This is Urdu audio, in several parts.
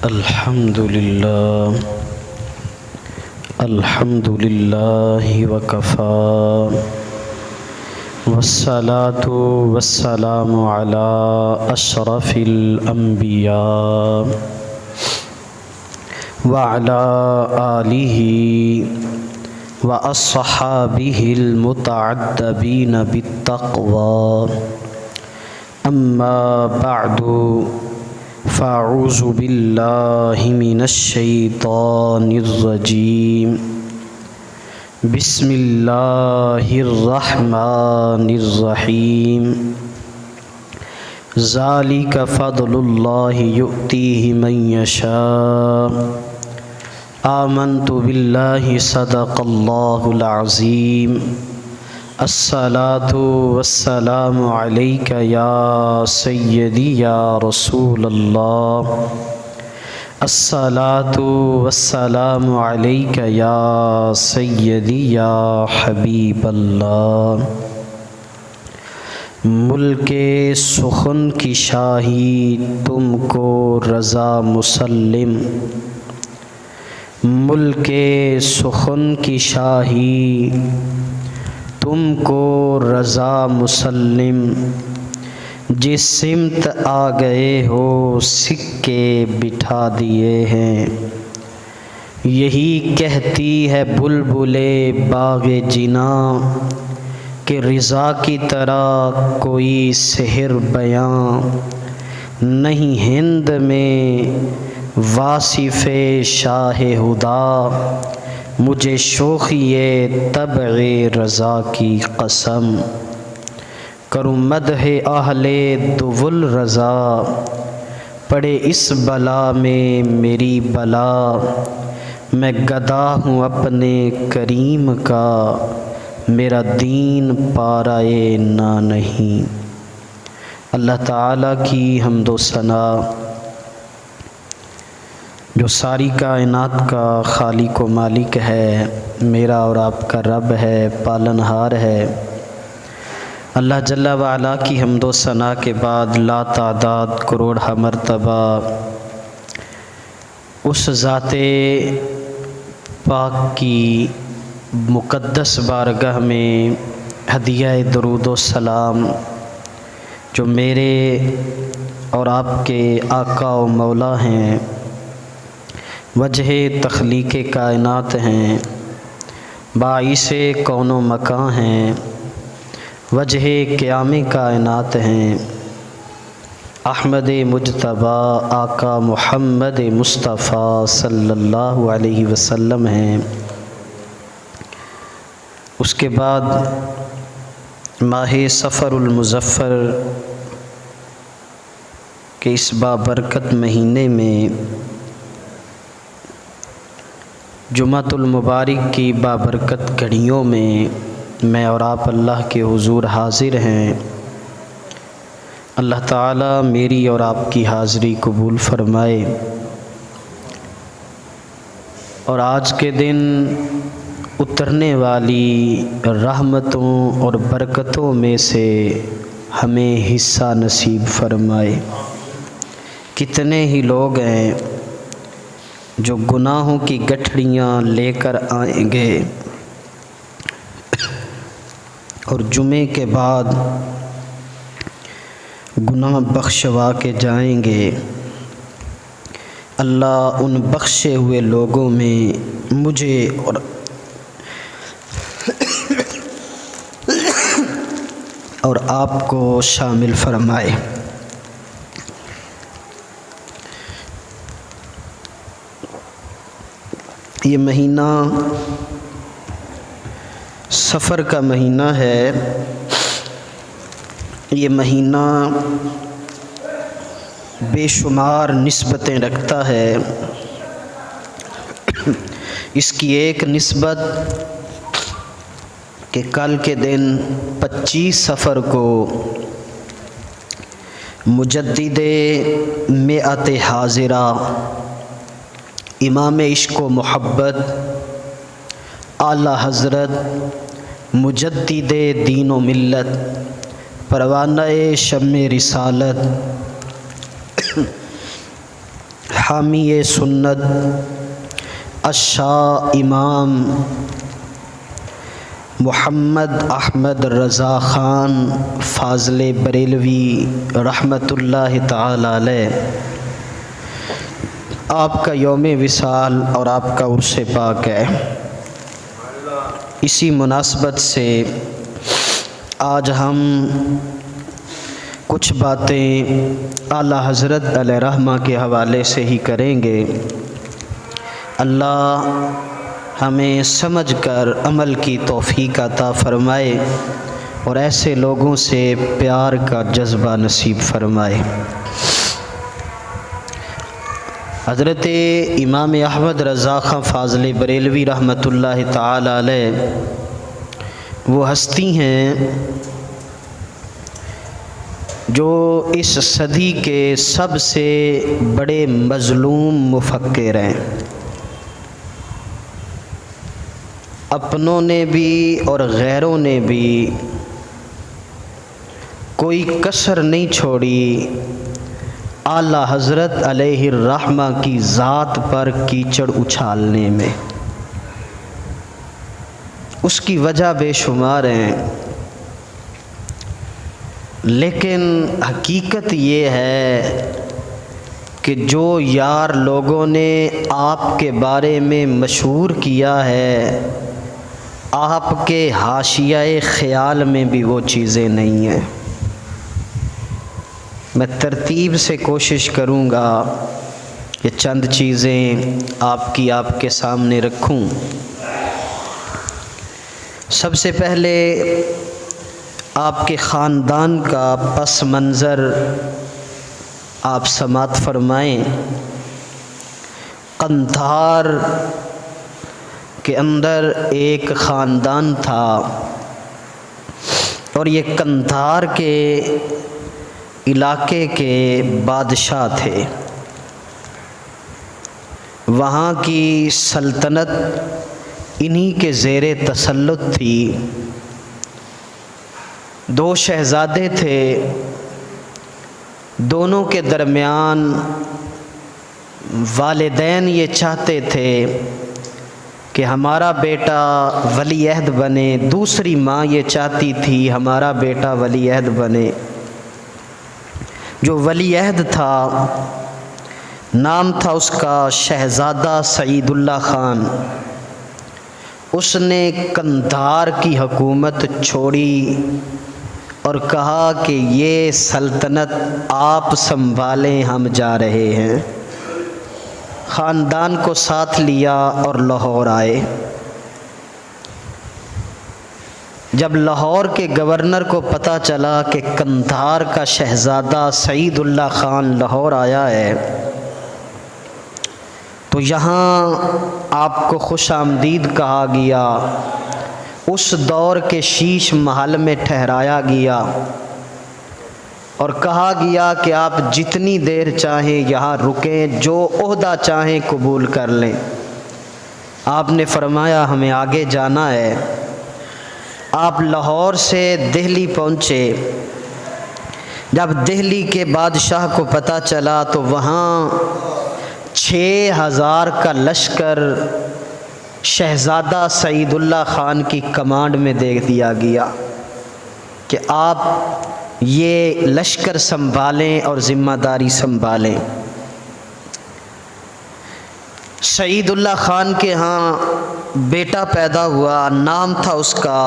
الحمد للہ وکفى والصلاة والسلام علی اشرف الانبیاء وعلی آلہ واصحابہ المتعدبین بالتقوى اما بعد فاعوذ باللہ من الشیطان الرجیم بسم اللہ الرحمن الرحیم ذالک فضل اللہ یؤتیہ من یشاء آمنت باللہ صدق اللہ العظیم الصلاة والسلام علیک یا سیدی یا رسول اللہ الصلاة والسلام علیک یا سیدی یا حبیب اللہ ملک سخن کی شاہی تم کو رضا مسلم ملک سخن کی شاہی تم کو رضا مسلم جس سمت آ گئے ہو سکے بٹھا دیے ہیں یہی کہتی ہے بلبل باغ جنا کہ رضا کی طرح کوئی سحر بیاں نہیں ہند میں واصف شاہ ہدا مجھے شوخی طبع رضا کی قسم کروں مدح اہل دول رضا پڑے اس بلا میں میری بلا میں گدا ہوں اپنے کریم کا میرا دین پارائے نہ نہیں۔ اللہ تعالیٰ کی حمد و ثنا جو ساری کائنات کا خالق و مالک ہے، میرا اور آپ کا رب ہے، پالنہار ہے۔ اللہ جل وعلا کی حمد و ثنا کے بعد لا تعداد کروڑ مرتبہ اس ذات پاک کی مقدس بارگاہ میں ہدیہ درود و سلام جو میرے اور آپ کے آقا و مولا ہیں، وجہ تخلیق کائنات ہیں، باعث کون و مکان ہیں، وجہ قیام کائنات ہیں، احمد مجتبی آقا محمد مصطفیٰ صلی اللہ علیہ وسلم ہیں۔ اس کے بعد ماہ صفر المظفر کے اس بابرکت مہینے میں جمعۃ المبارک کی بابرکت گھڑیوں میں اور آپ اللہ کے حضور حاضر ہیں۔ اللہ تعالیٰ میری اور آپ کی حاضری قبول فرمائے، اور آج کے دن اترنے والی رحمتوں اور برکتوں میں سے ہمیں حصہ نصیب فرمائے۔ کتنے ہی لوگ ہیں جو گناہوں کی گٹھڑیاں لے کر آئیں گے اور جمعے کے بعد گناہ بخشوا کے جائیں گے۔ اللہ ان بخشے ہوئے لوگوں میں مجھے اور آپ کو شامل فرمائے۔ یہ مہینہ سفر کا مہینہ ہے، یہ مہینہ بے شمار نسبتیں رکھتا ہے۔ اس کی ایک نسبت کہ کل کے دن 25 سفر کو مجدد مئت حاضرہ امام عشق و محبت اعلی حضرت مجدد دین و ملت پروانہ شمع رسالت حامی سنت الشاہ امام محمد احمد رضا خان فاضل بریلوی رحمۃ اللہ تعالی علیہ، آپ کا یوم وصال اور آپ کا عرس پاک ہے۔ اسی مناسبت سے آج ہم کچھ باتیں اعلیٰ حضرت علیہ رحمہ کے حوالے سے ہی کریں گے۔ اللہ ہمیں سمجھ کر عمل کی توفیق عطا فرمائے اور ایسے لوگوں سے پیار کا جذبہ نصیب فرمائے۔ حضرت امام احمد رضا خان فاضل بریلوی رحمۃ اللہ تعالی علیہ وہ ہستی ہیں جو اس صدی کے سب سے بڑے مظلوم مفکر ہیں۔ اپنوں نے بھی اور غیروں نے بھی کوئی کسر نہیں چھوڑی اعلیٰ حضرت علیہ الرحمہ کی ذات پر کیچڑ اچھالنے میں۔ اس کی وجہ بے شمار ہیں، لیکن حقیقت یہ ہے کہ جو یار لوگوں نے آپ کے بارے میں مشہور کیا ہے، آپ کے حاشیہ خیال میں بھی وہ چیزیں نہیں ہیں۔ میں ترتیب سے کوشش کروں گا کہ چند چیزیں آپ کے سامنے رکھوں۔ سب سے پہلے آپ کے خاندان کا پس منظر آپ سماعت فرمائیں۔ قندھار کے اندر ایک خاندان تھا اور یہ قندھار کے علاقے کے بادشاہ تھے۔ وہاں کی سلطنت انہی کے زیر تسلط تھی۔ دو شہزادے تھے، دونوں کے درمیان والدین یہ چاہتے تھے کہ ہمارا بیٹا ولی عہد بنے، دوسری ماں یہ چاہتی تھی ہمارا بیٹا ولی عہد بنے۔ جو ولی عہد تھا نام تھا اس کا شہزادہ سعید اللہ خان۔ اس نے قندھار کی حکومت چھوڑی اور کہا کہ یہ سلطنت آپ سنبھالیں، ہم جا رہے ہیں۔ خاندان کو ساتھ لیا اور لاہور آئے۔ جب لاہور کے گورنر کو پتہ چلا کہ قندھار کا شہزادہ سعید اللہ خان لاہور آیا ہے تو یہاں آپ کو خوش آمدید کہا گیا، اس دور کے شیش محل میں ٹھہرایا گیا اور کہا گیا کہ آپ جتنی دیر چاہیں یہاں رکیں، جو عہدہ چاہیں قبول کر لیں۔ آپ نے فرمایا ہمیں آگے جانا ہے۔ آپ لاہور سے دہلی پہنچے۔ جب دہلی کے بادشاہ کو پتہ چلا تو وہاں 6000 کا لشکر شہزادہ سعید اللہ خان کی کمانڈ میں دے دیا گیا کہ آپ یہ لشکر سنبھالیں اور ذمہ داری سنبھالیں۔ سعید اللہ خان کے ہاں بیٹا پیدا ہوا، نام تھا اس کا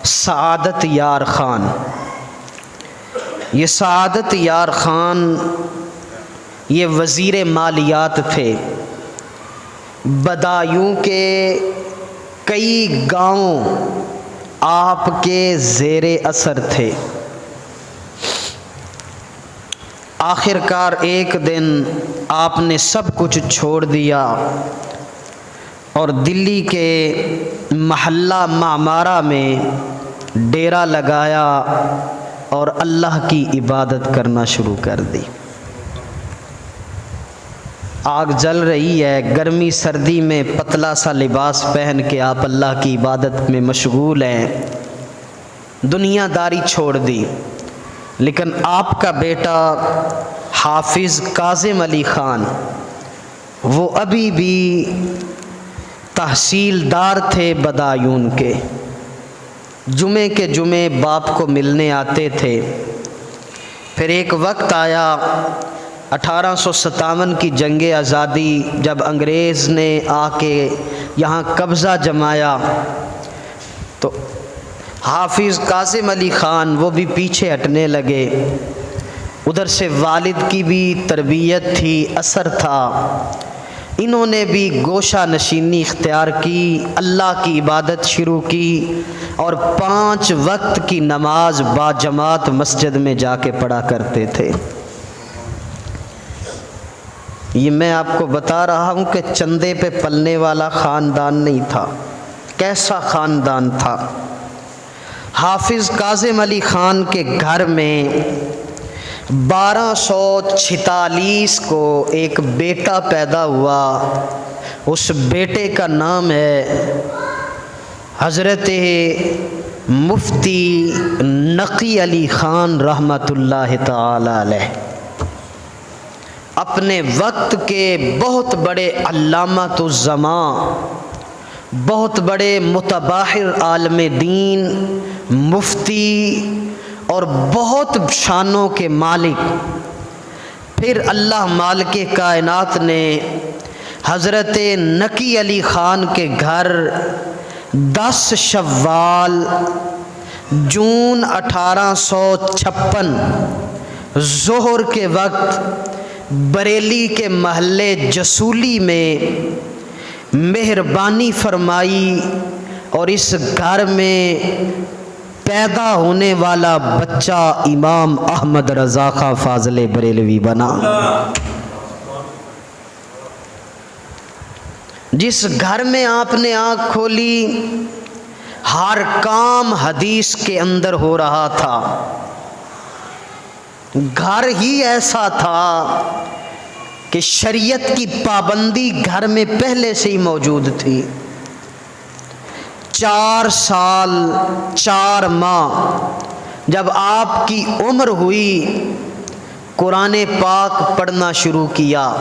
سعادت یار خان۔ یہ سعادت یار خان یہ وزیر مالیات تھے۔ بدایوں کے کئی گاؤں آپ کے زیر اثر تھے۔ آخر کار ایک دن آپ نے سب کچھ چھوڑ دیا اور دلی کے محلہ معمارہ میں ڈیرا لگایا اور اللہ کی عبادت کرنا شروع کر دی۔ آگ جل رہی ہے، گرمی سردی میں پتلا سا لباس پہن کے آپ اللہ کی عبادت میں مشغول ہیں، دنیا داری چھوڑ دی۔ لیکن آپ کا بیٹا حافظ کاظم علی خان، وہ ابھی بھی تحصیلدار تھے بدایون کے، جمعے کے جمعے باپ کو ملنے آتے تھے۔ پھر ایک وقت آیا 1857 کی جنگ آزادی، جب انگریز نے آ کے یہاں قبضہ جمایا تو حافظ کاظم علی خان وہ بھی پیچھے ہٹنے لگے۔ ادھر سے والد کی بھی تربیت تھی، اثر تھا، انہوں نے بھی گوشہ نشینی اختیار کی، اللہ کی عبادت شروع کی اور 5 وقت کی نماز با جماعت مسجد میں جا کے پڑھا کرتے تھے۔ یہ میں آپ کو بتا رہا ہوں کہ چندے پہ پلنے والا خاندان نہیں تھا، کیسا خاندان تھا۔ حافظ کاظم علی خان کے گھر میں 1246 کو ایک بیٹا پیدا ہوا، اس بیٹے کا نام ہے حضرت مفتی نقی علی خان رحمۃ اللہ تعالی علیہ۔ اپنے وقت کے بہت بڑے علامۃ الزمان، بہت بڑے متباحر عالم دین، مفتی اور بہت شانوں کے مالک۔ پھر اللہ مالک کائنات نے حضرت نقی علی خان کے گھر 10 شوال جون 1856 ظہر کے وقت بریلی کے محلے جسولی میں مہربانی فرمائی اور اس گھر میں پیدا ہونے والا بچہ امام احمد رضا خان فاضل بریلوی بنا۔ جس گھر میں آپ نے آنکھ کھولی ہر کام حدیث کے اندر ہو رہا تھا، گھر ہی ایسا تھا کہ شریعت کی پابندی گھر میں پہلے سے ہی موجود تھی۔ 4 سال 4 ماہ جب آپ کی عمر ہوئی، قرآن پاک پڑھنا شروع کیا،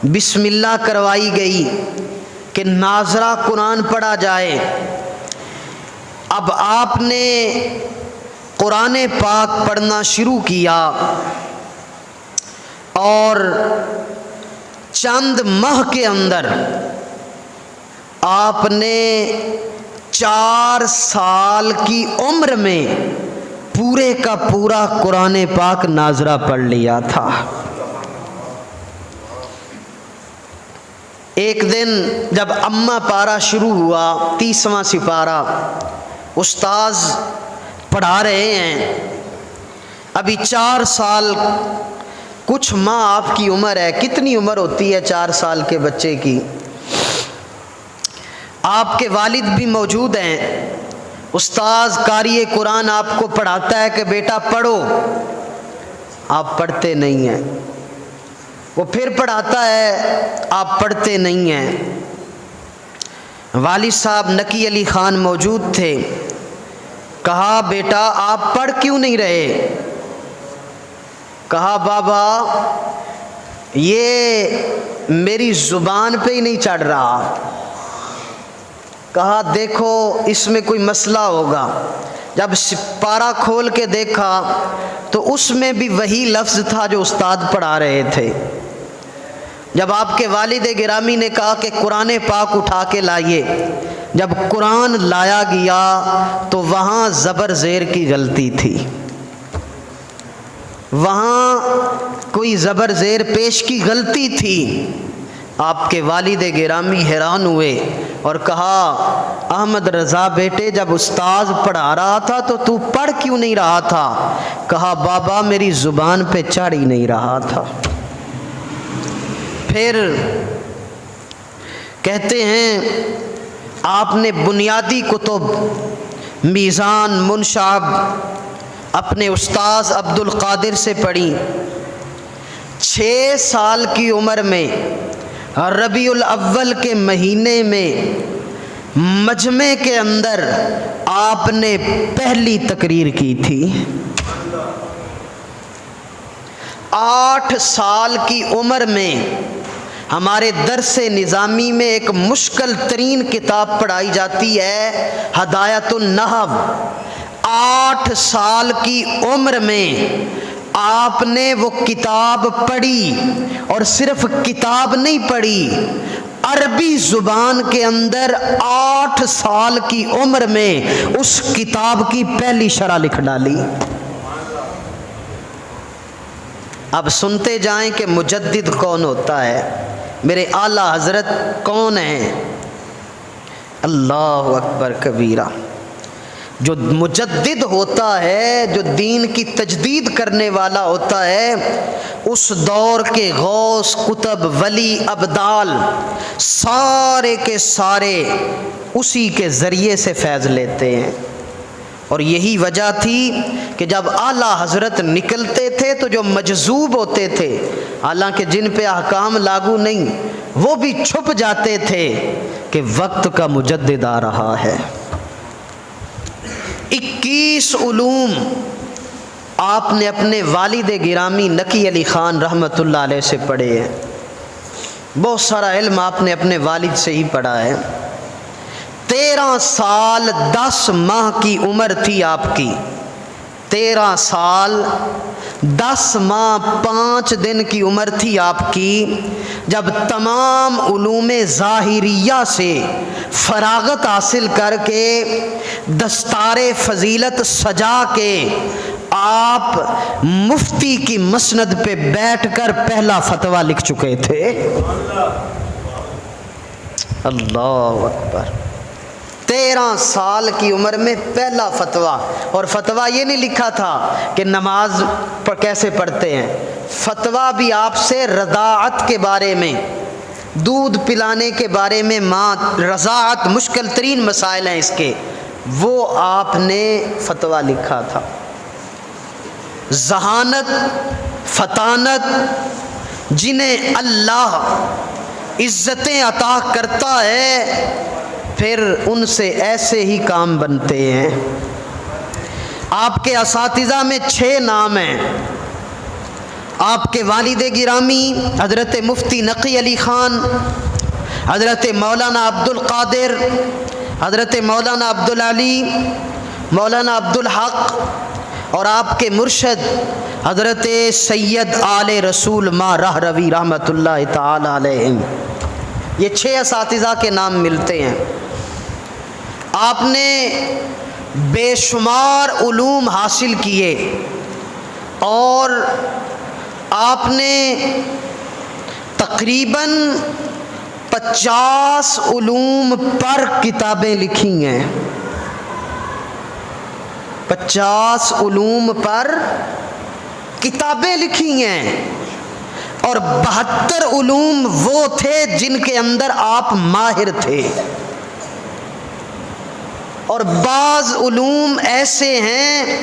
بسم اللہ کروائی گئی کہ ناظرہ قرآن پڑھا جائے۔ اب آپ نے قرآن پاک پڑھنا شروع کیا اور چند ماہ کے اندر آپ نے 4 سال کی عمر میں پورے کا پورا قرآن پاک ناظرہ پڑھ لیا تھا۔ ایک دن جب اما پارہ شروع ہوا، 30واں سپارہ، استاذ پڑھا رہے ہیں، ابھی 4 سال کچھ ماہ آپ کی عمر ہے۔ کتنی عمر ہوتی ہے 4 سال کے بچے کی؟ آپ کے والد بھی موجود ہیں، استاذ قاری قرآن آپ کو پڑھاتا ہے کہ بیٹا پڑھو، آپ پڑھتے نہیں ہیں، وہ پھر پڑھاتا ہے، آپ پڑھتے نہیں ہیں۔ والد صاحب نقی علی خان موجود تھے، کہا بیٹا آپ پڑھ کیوں نہیں رہے؟ کہا بابا یہ میری زبان پہ ہی نہیں چڑھ رہا۔ کہا دیکھو اس میں کوئی مسئلہ ہوگا۔ جب پارہ کھول کے دیکھا تو اس میں بھی وہی لفظ تھا جو استاد پڑھا رہے تھے۔ جب آپ کے والد گرامی نے کہا کہ قرآن پاک اٹھا کے لائیے، جب قرآن لایا گیا تو وہاں زبر زیر کی غلطی تھی، وہاں کوئی زبر زیر پیش کی غلطی تھی۔ آپ کے والد گرامی حیران ہوئے اور کہا احمد رضا بیٹے جب استاذ پڑھا رہا تھا تو تو پڑھ کیوں نہیں رہا تھا؟ کہا بابا میری زبان پہ چڑھ ہی نہیں رہا تھا۔ پھر کہتے ہیں آپ نے بنیادی کتب میزان منشاب اپنے استاذ عبد القادر سے پڑھی۔ 6 سال کی عمر میں ربیع الاول کے مہینے میں مجمع کے اندر آپ نے پہلی تقریر کی تھی۔ 8 سال کی عمر میں ہمارے درس نظامی میں ایک مشکل ترین کتاب پڑھائی جاتی ہے ہدایت النحو۔ 8 سال کی عمر میں آپ نے وہ کتاب پڑھی، اور صرف کتاب نہیں پڑھی، عربی زبان کے اندر 8 سال کی عمر میں اس کتاب کی پہلی شرح لکھ ڈالی۔ اب سنتے جائیں کہ مجدد کون ہوتا ہے، میرے اعلیٰ حضرت کون ہیں؟ اللہ اکبر کبیرہ۔ جو مجدد ہوتا ہے، جو دین کی تجدید کرنے والا ہوتا ہے، اس دور کے غوث، قطب، ولی، ابدال سارے کے سارے اسی کے ذریعے سے فیض لیتے ہیں۔ اور یہی وجہ تھی کہ جب اعلیٰ حضرت نکلتے تھے تو جو مجذوب ہوتے تھے، حالانکہ جن پہ احکام لاگو نہیں، وہ بھی چھپ جاتے تھے کہ وقت کا مجدد آ رہا ہے۔ 21 علوم آپ نے اپنے والد گرامی نقی علی خان رحمۃ اللہ علیہ سے پڑھے ہیں۔ بہت سارا علم آپ نے اپنے والد سے ہی پڑھا ہے۔ 13 سال 10 ماہ کی عمر تھی آپ کی، 13 سال 10 ماہ 5 دن کی عمر تھی آپ کی، جب تمام علوم ظاہریہ سے فراغت حاصل کر کے دستار فضیلت سجا کے آپ مفتی کی مسند پہ بیٹھ کر پہلا فتویٰ لکھ چکے تھے۔ اللہ اکبر۔ 13 سال کی عمر میں پہلا فتویٰ، اور فتویٰ یہ نہیں لکھا تھا کہ نماز پر کیسے پڑھتے ہیں، فتویٰ بھی آپ سے رضاعت کے بارے میں، دودھ پلانے کے بارے میں، ماں رضاعت مشکل ترین مسائل ہیں اس کے، وہ آپ نے فتویٰ لکھا تھا۔ ذہانت، فطانت، جنہیں اللہ عزتیں عطا کرتا ہے، پھر ان سے ایسے ہی کام بنتے ہیں۔ آپ کے اساتذہ میں 6 نام ہیں۔ آپ کے والد گرامی حضرت مفتی نقی علی خان، حضرت مولانا عبد القادر، حضرت مولانا عبد العلی، مولانا عبد الحق، اور آپ کے مرشد حضرت سید آل رسول ماں راہ روی رحمۃ اللہ تعالی علیہم۔ یہ 6 اساتذہ کے نام ملتے ہیں۔ آپ نے بے شمار علوم حاصل کیے، اور آپ نے تقریباً 50 علوم پر کتابیں لکھی ہیں۔ 50 علوم پر کتابیں لکھی ہیں، اور 72 علوم وہ تھے جن کے اندر آپ ماہر تھے، اور بعض علوم ایسے ہیں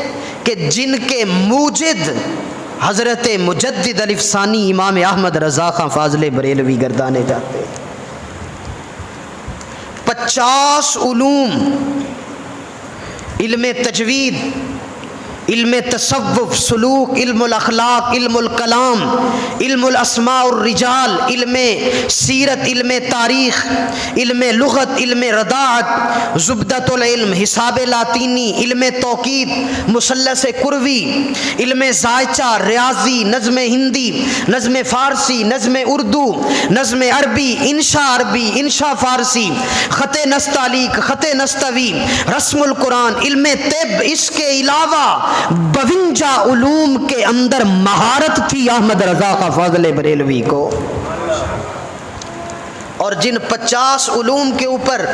کہ جن کے موجد حضرت مجدد الف ثانی امام احمد رضا خان فاضل بریلوی گردانے جاتے۔ 50 علوم، علم تجوید، علم تصوف، سلوک، علم الاخلاق، علم الکلام، علم الاسماء والرجال، علم سیرت، علم تاریخ، علم لغت، علم رداعت، زبدۃ العلم، حساب لاطینی، علم توقید، مثلث کروی، علم ذائچہ، ریاضی، نظم ہندی، نظم فارسی، نظم اردو، نظم عربی، انشاء فارسی، خط نستعلیق، خط نستوی، رسم القرآن، علم طب۔ اس کے علاوہ 52 علوم کے اندر مہارت تھی احمد رضا کا فاضل بریلوی کو، اور جن 50 علوم کے اوپر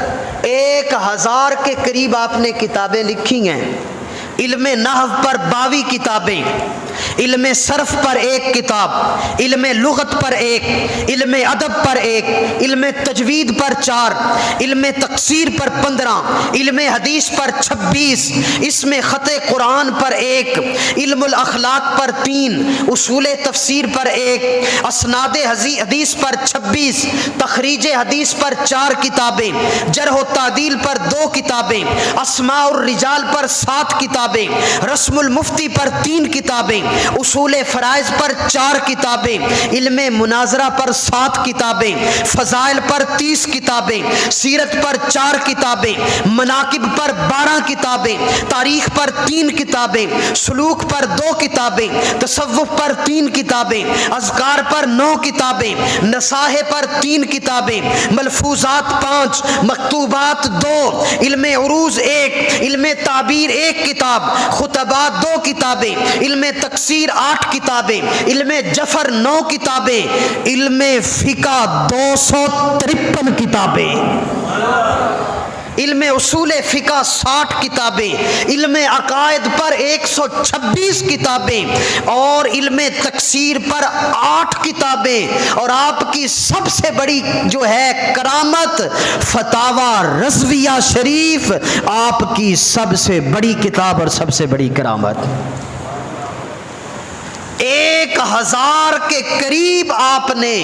1000 کے قریب آپ نے کتابیں لکھی ہیں۔ علم نحو پر 22 کتابیں، علم صرف پر 1 کتاب، علم لغت پر 1، علم ادب پر 1، علم تجوید پر 4، علم تقصیر پر 15، علم حدیث پر 26، اس میں خط قرآن پر 1، علم الاخلاق پر 3، اصول تفسیر پر 1، اسناد حدیث پر 26، تخریج حدیث پر 4 کتابیں، جرح و تعدیل پر 2 کتابیں، اسماء الرجال پر 7 کتابیں، رسم المفتی پر 3 کتابیں، اصول فرائض پر 4 کتابیں، علم مناظرہ پر 7 کتابیں، فضائل پر 30 کتابیں، سیرت پر 4 کتابیں، مناقب پر 12 کتابیں، تاریخ پر 3 کتابیں، سلوک پر 2 کتابیں، تصوف پر 3 کتابیں، اذکار پر 9 کتابیں، نصائح پر 3 کتابیں، ملفوظات 5، مکتوبات 2، علم عروض 1، علم تعبیر 1 کتاب، خطبات 2 کتابیں، علم تکسیر 8 کتابیں، علم جفر 9 کتابیں، علم فقہ 253 کتابیں، علم اصول فقہ 60 کتابیں، علم عقائد پر 126 کتابیں، اور علم تکسیر پر 8 کتابیں، اور آپ کی سب سے بڑی جو ہے کرامت فتاوی رضویہ شریف، آپ کی سب سے بڑی کتاب اور سب سے بڑی کرامت۔ 1000 کے قریب آپ نے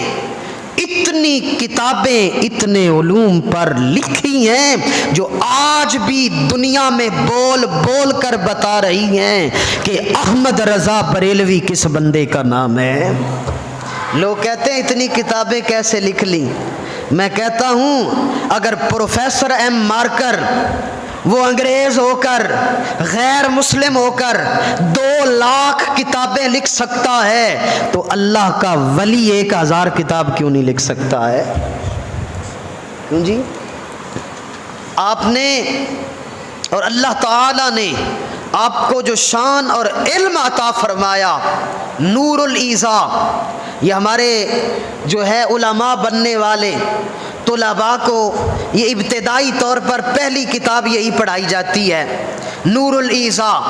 اتنی کتابیں اتنے علوم پر لکھی ہیں جو آج بھی دنیا میں بول بول کر بتا رہی ہیں کہ احمد رضا بریلوی کس بندے کا نام ہے۔ لوگ کہتے ہیں اتنی کتابیں کیسے لکھ لی؟ میں کہتا ہوں اگر پروفیسر ایم مارکر وہ انگریز ہو کر غیر مسلم ہو کر 2 لاکھ کتابیں لکھ سکتا ہے تو اللہ کا ولی 1000 کتاب کیوں نہیں لکھ سکتا ہے؟ کیوں جی؟ آپ نے اور اللہ تعالی نے آپ کو جو شان اور علم عطا فرمایا، نور الایضاح، یہ ہمارے جو ہے علماء بننے والے طلباء کو یہ ابتدائی طور پر پہلی کتاب یہی پڑھائی جاتی ہے، نور الایضاح۔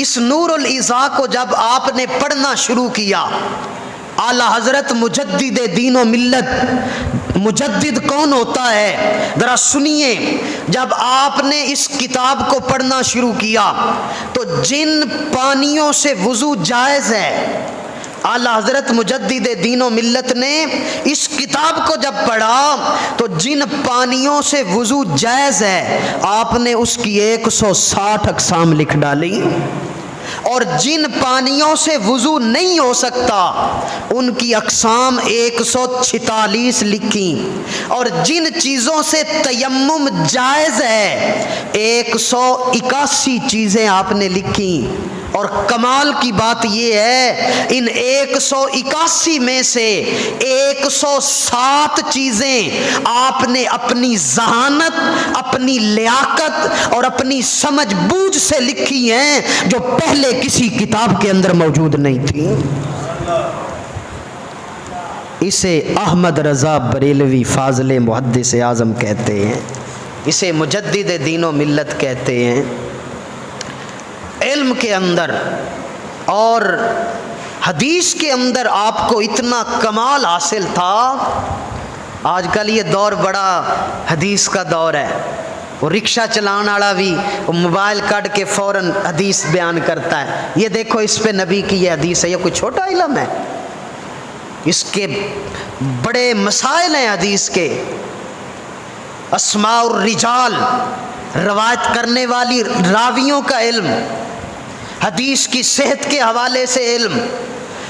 اس نور الایضاح کو جب آپ نے پڑھنا شروع کیا، اعلی حضرت مجدد دین و ملت، مجدد کون ہوتا ہے ذرا سنیے، جب آپ نے اس کتاب کو پڑھنا شروع کیا تو جن پانیوں سے وضو جائز ہے، اعلی حضرت مجدد دین و ملت نے اس کتاب کو جب پڑھا تو جن پانیوں سے وضو جائز ہے آپ نے اس کی 160 اقسام لکھ ڈالی، اور جن پانیوں سے وضو نہیں ہو سکتا ان کی اقسام 146 لکھی، اور جن چیزوں سے تیمم جائز ہے 181 چیزیں آپ نے لکھی۔ اور کمال کی بات یہ ہے ان 181 میں سے 107 چیزیں آپ نے اپنی ذہانت، اپنی لیاقت اور اپنی سمجھ بوجھ سے لکھی ہیں جو پہلے کسی کتاب کے اندر موجود نہیں تھی۔ اسے احمد رضا بریلوی فاضل محدث اعظم کہتے ہیں، اسے مجدد دین و ملت کہتے ہیں۔ علم کے اندر اور حدیث کے اندر آپ کو اتنا کمال حاصل تھا۔ آج کل یہ دور بڑا حدیث کا دور ہے، وہ رکشہ چلان والا بھی وہ موبائل کٹ کے فوراً حدیث بیان کرتا ہے، یہ دیکھو اس پہ نبی کی یہ حدیث ہے۔ یہ کوئی چھوٹا علم ہے، اس کے بڑے مسائل ہیں حدیث کے۔ اسماء الرجال، روایت کرنے والی راویوں کا علم، حدیث کی صحت کے حوالے سے علم،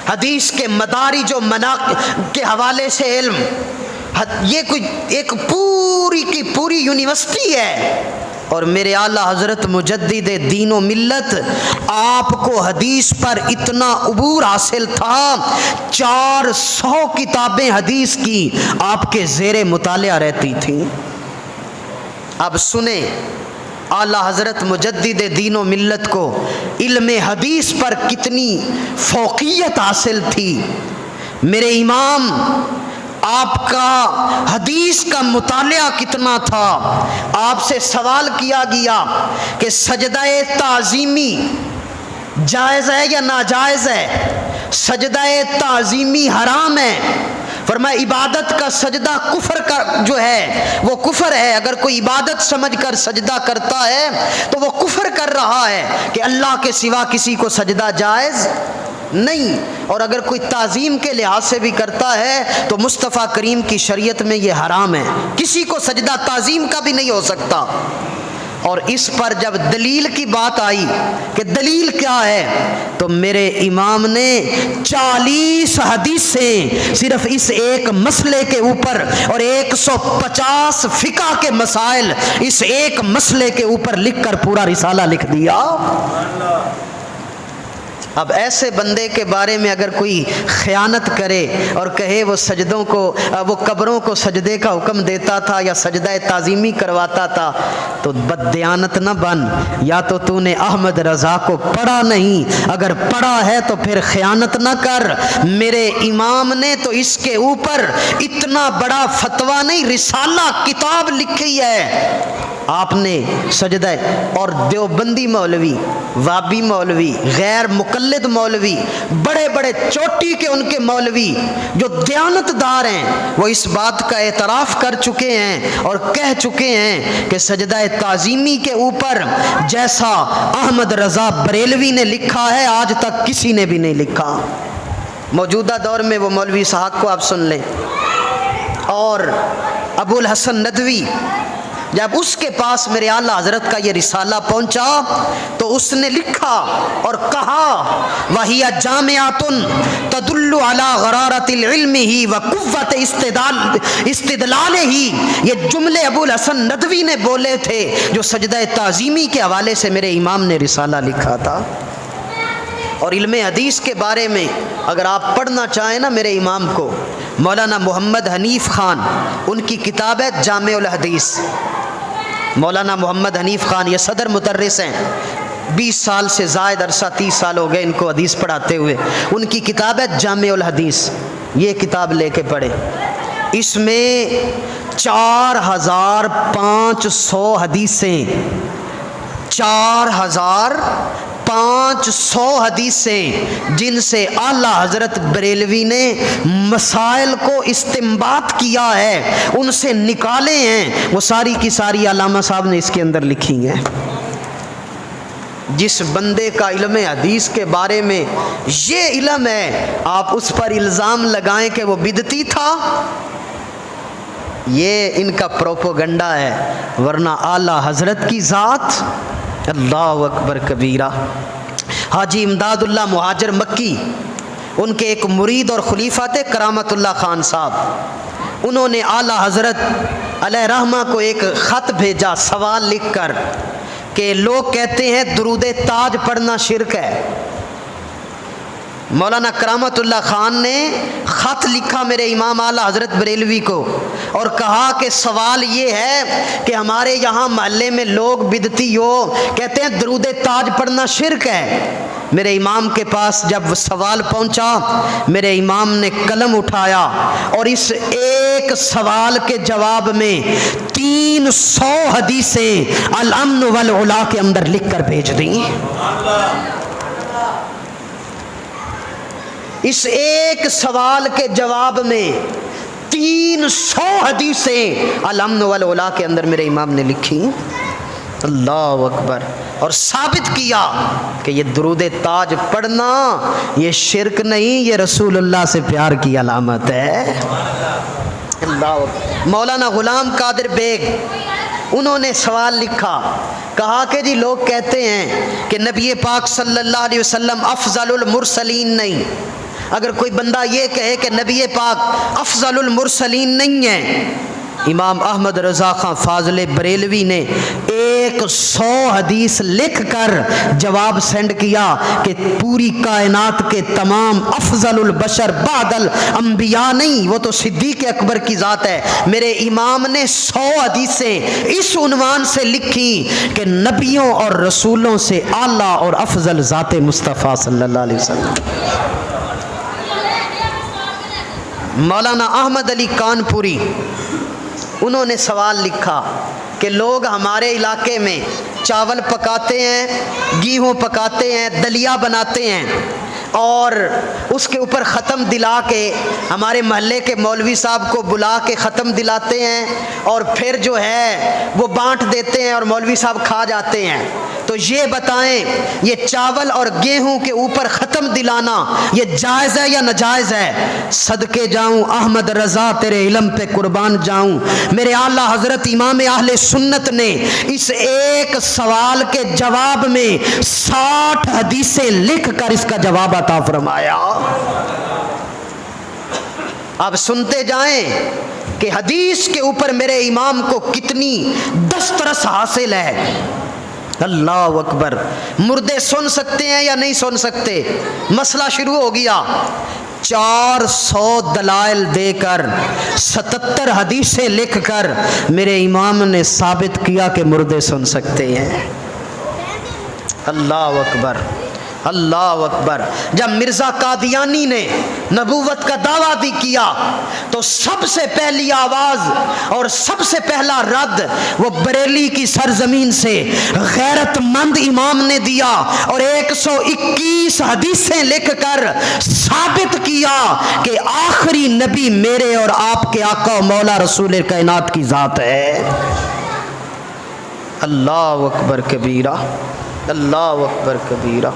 حدیث کے مدارج و مناقب کے حوالے سے علم، یہ کوئی ایک پوری کی پوری یونیورسٹی ہے۔ اور میرے اعلیٰ حضرت مجدد دین و ملت، آپ کو حدیث پر اتنا عبور حاصل تھا، 400 کتابیں حدیث کی آپ کے زیر مطالعہ رہتی تھیں۔ اب سنیں اعلیٰ حضرت مجدد دین و ملت کو علم حدیث پر کتنی فوقیت حاصل تھی۔ میرے امام، آپ کا حدیث کا مطالعہ کتنا تھا؟ آپ سے سوال کیا گیا کہ سجدہ تعظیمی جائز ہے یا ناجائز ہے؟ سجدہ تعظیمی حرام ہے۔ فرمایا عبادت کا سجدہ کفر کا جو ہے وہ کفر ہے، اگر کوئی عبادت سمجھ کر سجدہ کرتا ہے تو وہ کفر کر رہا ہے کہ اللہ کے سوا کسی کو سجدہ جائز نہیں، اور اگر کوئی تعظیم کے لحاظ سے بھی کرتا ہے تو مصطفیٰ کریم کی شریعت میں یہ حرام ہے، کسی کو سجدہ تعظیم کا بھی نہیں ہو سکتا۔ اور اس پر جب دلیل کی بات آئی کہ دلیل کیا ہے، تو میرے امام نے 40 حدیثیں صرف اس ایک مسئلے کے اوپر اور 150 فقہ کے مسائل اس ایک مسئلے کے اوپر لکھ کر پورا رسالہ لکھ دیا۔ اب ایسے بندے کے بارے میں اگر کوئی خیانت کرے اور کہے وہ سجدوں کو، وہ قبروں کو سجدے کا حکم دیتا تھا یا سجدہ تعظیمی کرواتا تھا، تو بددیانت نہ بن، یا تو نے احمد رضا کو پڑھا نہیں، اگر پڑھا ہے تو پھر خیانت نہ کر۔ میرے امام نے تو اس کے اوپر اتنا بڑا فتویٰ نہیں، رسالہ کتاب لکھی ہے۔ آپ نے سجدہ، اور دیوبندی مولوی، وابی مولوی، غیر مقلد مولوی، بڑے بڑے چوٹی کے ان کے مولوی جو دیانت دار ہیں، وہ اس بات کا اعتراف کر چکے ہیں اور کہہ چکے ہیں کہ سجدہ تعظیمی کے اوپر جیسا احمد رضا بریلوی نے لکھا ہے آج تک کسی نے بھی نہیں لکھا۔ موجودہ دور میں وہ مولوی صاحب کو آپ سن لیں۔ اور ابو الحسن ندوی، جب اس کے پاس میرے اعلیٰ حضرت کا یہ رسالہ پہنچا تو اس نے لکھا اور کہا وَهِيَ جَامِعَةٌ تَدُلُّ عَلَى غَرَارَةِ الْعِلْمِهِ وَقُوَّةِ اسْتِدْلَالِهِ۔ یہ جملے ابو الحسن ندوی نے بولے تھے جو سجدہ تعظیمی کے حوالے سے میرے امام نے رسالہ لکھا تھا۔ اور علم حدیث کے بارے میں اگر آپ پڑھنا چاہیں نا میرے امام کو، مولانا محمد حنیف خان، ان کی کتاب ہے جامع الحدیث۔ مولانا محمد حنیف خان یہ صدر مدرس ہیں، 20 سال سے زائد عرصہ، 30 سال ہو گئے ان کو حدیث پڑھاتے ہوئے۔ ان کی کتاب ہے جامع الحدیث، یہ کتاب لے کے پڑھیں۔ اس میں 4500 حدیثیں، 4500 حدیثیں جن سے اعلیٰ حضرت بریلوی نے مسائل کو استنباط کیا ہے، ان سے نکالے ہیں، وہ ساری کی ساری علامہ صاحب نے اس کے اندر لکھی ہیں۔ جس بندے کا علم حدیث کے بارے میں یہ علم ہے، آپ اس پر الزام لگائیں کہ وہ بدعتی تھا، یہ ان کا پروپوگنڈا ہے۔ ورنہ اعلیٰ حضرت کی ذات، اللہ اکبر کبیرہ۔ حاجی امداد اللہ مہاجر مکی، ان کے ایک مرید اور خلیفہ تھے کرامت اللہ خان صاحب، انہوں نے اعلیٰ حضرت علیہ رحمہ کو ایک خط بھیجا سوال لکھ کر کہ لوگ کہتے ہیں درود تاج پڑھنا شرک ہے۔ مولانا کرامت اللہ خان نے خط لکھا میرے امام اعلیٰ حضرت بریلوی کو اور کہا کہ سوال یہ ہے کہ ہمارے یہاں محلے میں لوگ بدعتی ہو، کہتے ہیں درود تاج پڑھنا شرک ہے۔ میرے امام کے پاس جب سوال پہنچا، میرے امام نے قلم اٹھایا اور اس ایک سوال کے جواب میں 300 حدیثیں الامن والعلا کے اندر لکھ کر بھیج دیں۔ اس ایک سوال کے جواب میں 300 حدیثیں الامن والعلا کے اندر میرے امام نے لکھی۔ اللہ اکبر۔ اور ثابت کیا کہ یہ درود تاج پڑھنا یہ شرک نہیں، یہ رسول اللہ سے پیار کی علامت ہے۔ اللہ۔ مولانا غلام قادر بیگ، انہوں نے سوال لکھا، کہا کہ جی لوگ کہتے ہیں کہ نبی پاک صلی اللہ علیہ وسلم افضل المرسلین نہیں۔ اگر کوئی بندہ یہ کہے کہ نبی پاک افضل المرسلین نہیں ہے، امام احمد رضا خان فاضل بریلوی نے 100 حدیث لکھ کر جواب سینڈ کیا کہ پوری کائنات کے تمام افضل البشر بعد الانبیاء نہیں، وہ تو صدیق اکبر کی ذات ہے۔ میرے امام نے 100 حدیثیں اس عنوان سے لکھی کہ نبیوں اور رسولوں سے اعلیٰ اور افضل ذات مصطفیٰ صلی اللہ علیہ وسلم۔ مولانا احمد علی کانپوری، انہوں نے سوال لکھا کہ لوگ ہمارے علاقے میں چاول پکاتے ہیں، گیہوں پکاتے ہیں، دلیا بناتے ہیں اور اس کے اوپر ختم دلا کے ہمارے محلے کے مولوی صاحب کو بلا کے ختم دلاتے ہیں اور پھر جو ہے وہ بانٹ دیتے ہیں اور مولوی صاحب کھا جاتے ہیں۔ تو یہ بتائیں یہ چاول اور گیہوں کے اوپر ختم دلانا یہ جائز ہے یا ناجائز ہے؟ صدقے جاؤں احمد رضا تیرے علم پہ قربان جاؤں، میرے اعلیٰ حضرت امام اہل سنت نے اس ایک سوال کے جواب میں 60 حدیثیں لکھ کر اس کا جواب عطا فرمایا۔ آپ سنتے جائیں کہ حدیث کے اوپر میرے امام کو کتنی دسترس حاصل ہے۔ اللہ اکبر۔ مردے سن سکتے ہیں یا نہیں سن سکتے؟ مسئلہ شروع ہو گیا، 400 دلائل دے کر 77 حدیثیں لکھ کر میرے امام نے ثابت کیا کہ مردے سن سکتے ہیں۔ اللہ اکبر، اللہ اکبر۔ جب مرزا قادیانی نے نبوت کا دعویٰ بھی کیا تو سب سے پہلی آواز اور سب سے پہلا رد وہ بریلی کی سرزمین سے غیرت مند امام نے دیا اور 121 حدیثیں لکھ کر ثابت کیا کہ آخری نبی میرے اور آپ کے آقا و مولا رسول کائنات کی ذات ہے۔ اللہ اکبر کبیرہ، اللہ اکبر کبیرہ۔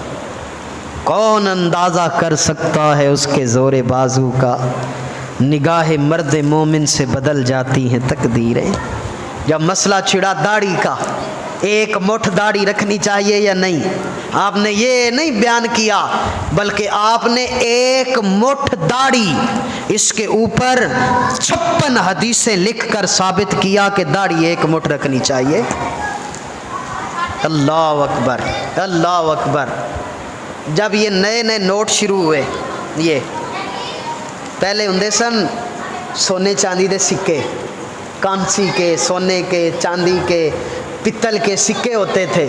کون اندازہ کر سکتا ہے اس کے زور بازو کا؟ نگاہ مرد مومن سے بدل جاتی ہیں تقدیریں۔ جب مسئلہ چھڑا داڑھی کا، ایک مٹھ داڑھی رکھنی چاہیے یا نہیں، آپ نے یہ نہیں بیان کیا بلکہ آپ نے ایک مٹھ داڑھی، اس کے اوپر 56 حدیثیں لکھ کر ثابت کیا کہ داڑھی ایک مٹھ رکھنی چاہیے۔ اللہ اکبر، اللہ اکبر۔ جب یہ نئے نئے نوٹ شروع ہوئے، یہ پہلے ہوں سن سونے چاندی دے سکے، کانسی کے، سونے کے، چاندی کے، پتل کے سکے ہوتے تھے،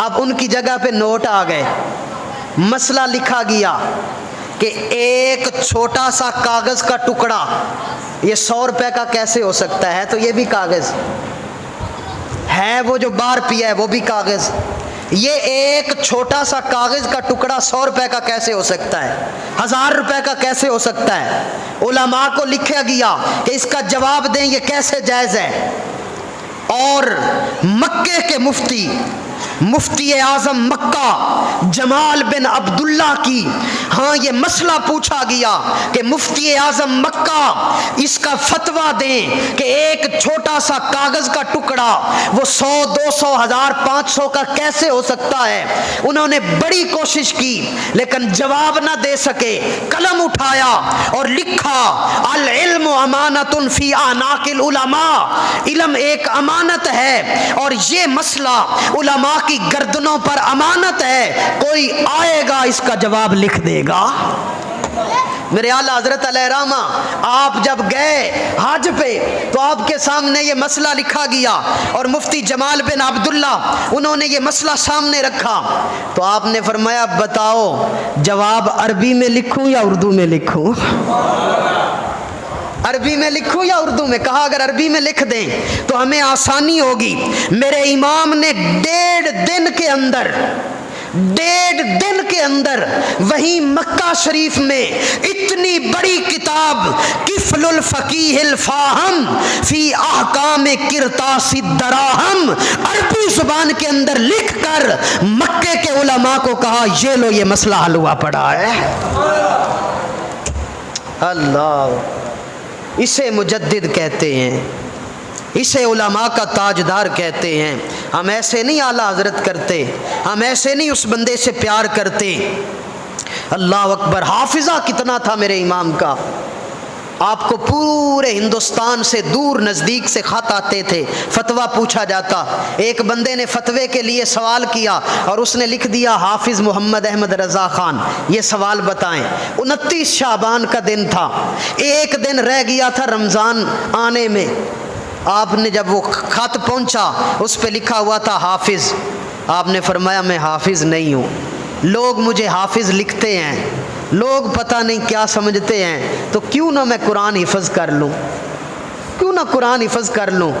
اب ان کی جگہ پہ نوٹ آ گئے۔ مسئلہ لکھا گیا کہ ایک چھوٹا سا کاغذ کا ٹکڑا یہ 100 روپے کا کیسے ہو سکتا ہے؟ تو یہ بھی کاغذ ہے، وہ جو بار پیا ہے وہ بھی کاغذ، یہ ایک چھوٹا سا کاغذ کا ٹکڑا 100 روپے کا کیسے ہو سکتا ہے؟ 1000 روپے کا کیسے ہو سکتا ہے؟ علماء کو لکھا گیا کہ اس کا جواب دیں یہ کیسے جائز ہے۔ اور مکے کے مفتی اعظم مکہ جمال بن عبداللہ کی یہ مسئلہ پوچھا گیا کہ مفتی اعظم مکہ اس کا فتویٰ دیں کہ ایک چھوٹا سا کاغذ کا ٹکڑا وہ 100 200 1000 500 کا کیسے ہو سکتا ہے۔ انہوں نے بڑی کوشش کی لیکن جواب نہ دے سکے، قلم اٹھایا اور لکھا العلم امانۃ فی اعناق العلماء، علم ایک امانت ہے اور یہ مسئلہ علماء کی گردنوں پر امانت ہے، کوئی آئے گا اس کا جواب لکھ دے گا۔ میرے اعلیٰ حضرت علیہ رحمہ آپ جب گئے حج پہ تو آپ کے سامنے یہ مسئلہ لکھا گیا اور مفتی جمال بن عبداللہ انہوں نے یہ مسئلہ سامنے رکھا تو آپ نے فرمایا بتاؤ جواب عربی میں لکھوں یا اردو میں لکھوں؟ عربی میں لکھوں یا اردو میں؟ کہا اگر عربی میں لکھ دیں تو ہمیں آسانی ہوگی۔ میرے امام نے 1.5 دن کے اندر وہیں مکہ شریف میں اتنی بڑی کتاب کفل الفقیہ الفاہم فی احکام قرطاس الدراہم عربی زبان کے اندر لکھ کر مکے کے علماء کو کہا یہ لو یہ مسئلہ حل ہوا پڑا ہے۔ اللہ، اسے مجدد کہتے ہیں، اسے علماء کا تاجدار کہتے ہیں۔ ہم ایسے نہیں اعلیٰ حضرت کرتے، ہم ایسے نہیں اس بندے سے پیار کرتے۔ اللہ اکبر۔ حافظہ کتنا تھا میرے امام کا، آپ کو پورے ہندوستان سے دور نزدیک سے خط آتے تھے، فتویٰ پوچھا جاتا۔ ایک بندے نے فتوے کے لیے سوال کیا اور اس نے لکھ دیا حافظ محمد احمد رضا خان، یہ سوال بتائیں۔ 29 شعبان کا دن تھا، ایک دن رہ گیا تھا رمضان آنے میں۔ آپ نے جب وہ خط پہنچا اس پہ لکھا ہوا تھا حافظ، آپ نے فرمایا میں حافظ نہیں ہوں، لوگ مجھے حافظ لکھتے ہیں، لوگ پتہ نہیں کیا سمجھتے ہیں، تو کیوں نہ میں قرآن حفظ کر لوں، کیوں نہ قرآن حفظ کر لوں۔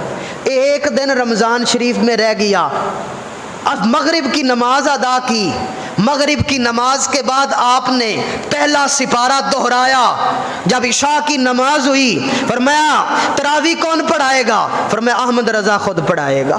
ایک دن رمضان شریف میں رہ گیا، اب مغرب کی نماز ادا کی، مغرب کی نماز کے بعد آپ نے پہلا سپارہ دہرایا۔ جب عشاء کی نماز ہوئی فرمایا تراویح کون پڑھائے گا؟ فرمایا احمد رضا خود پڑھائے گا۔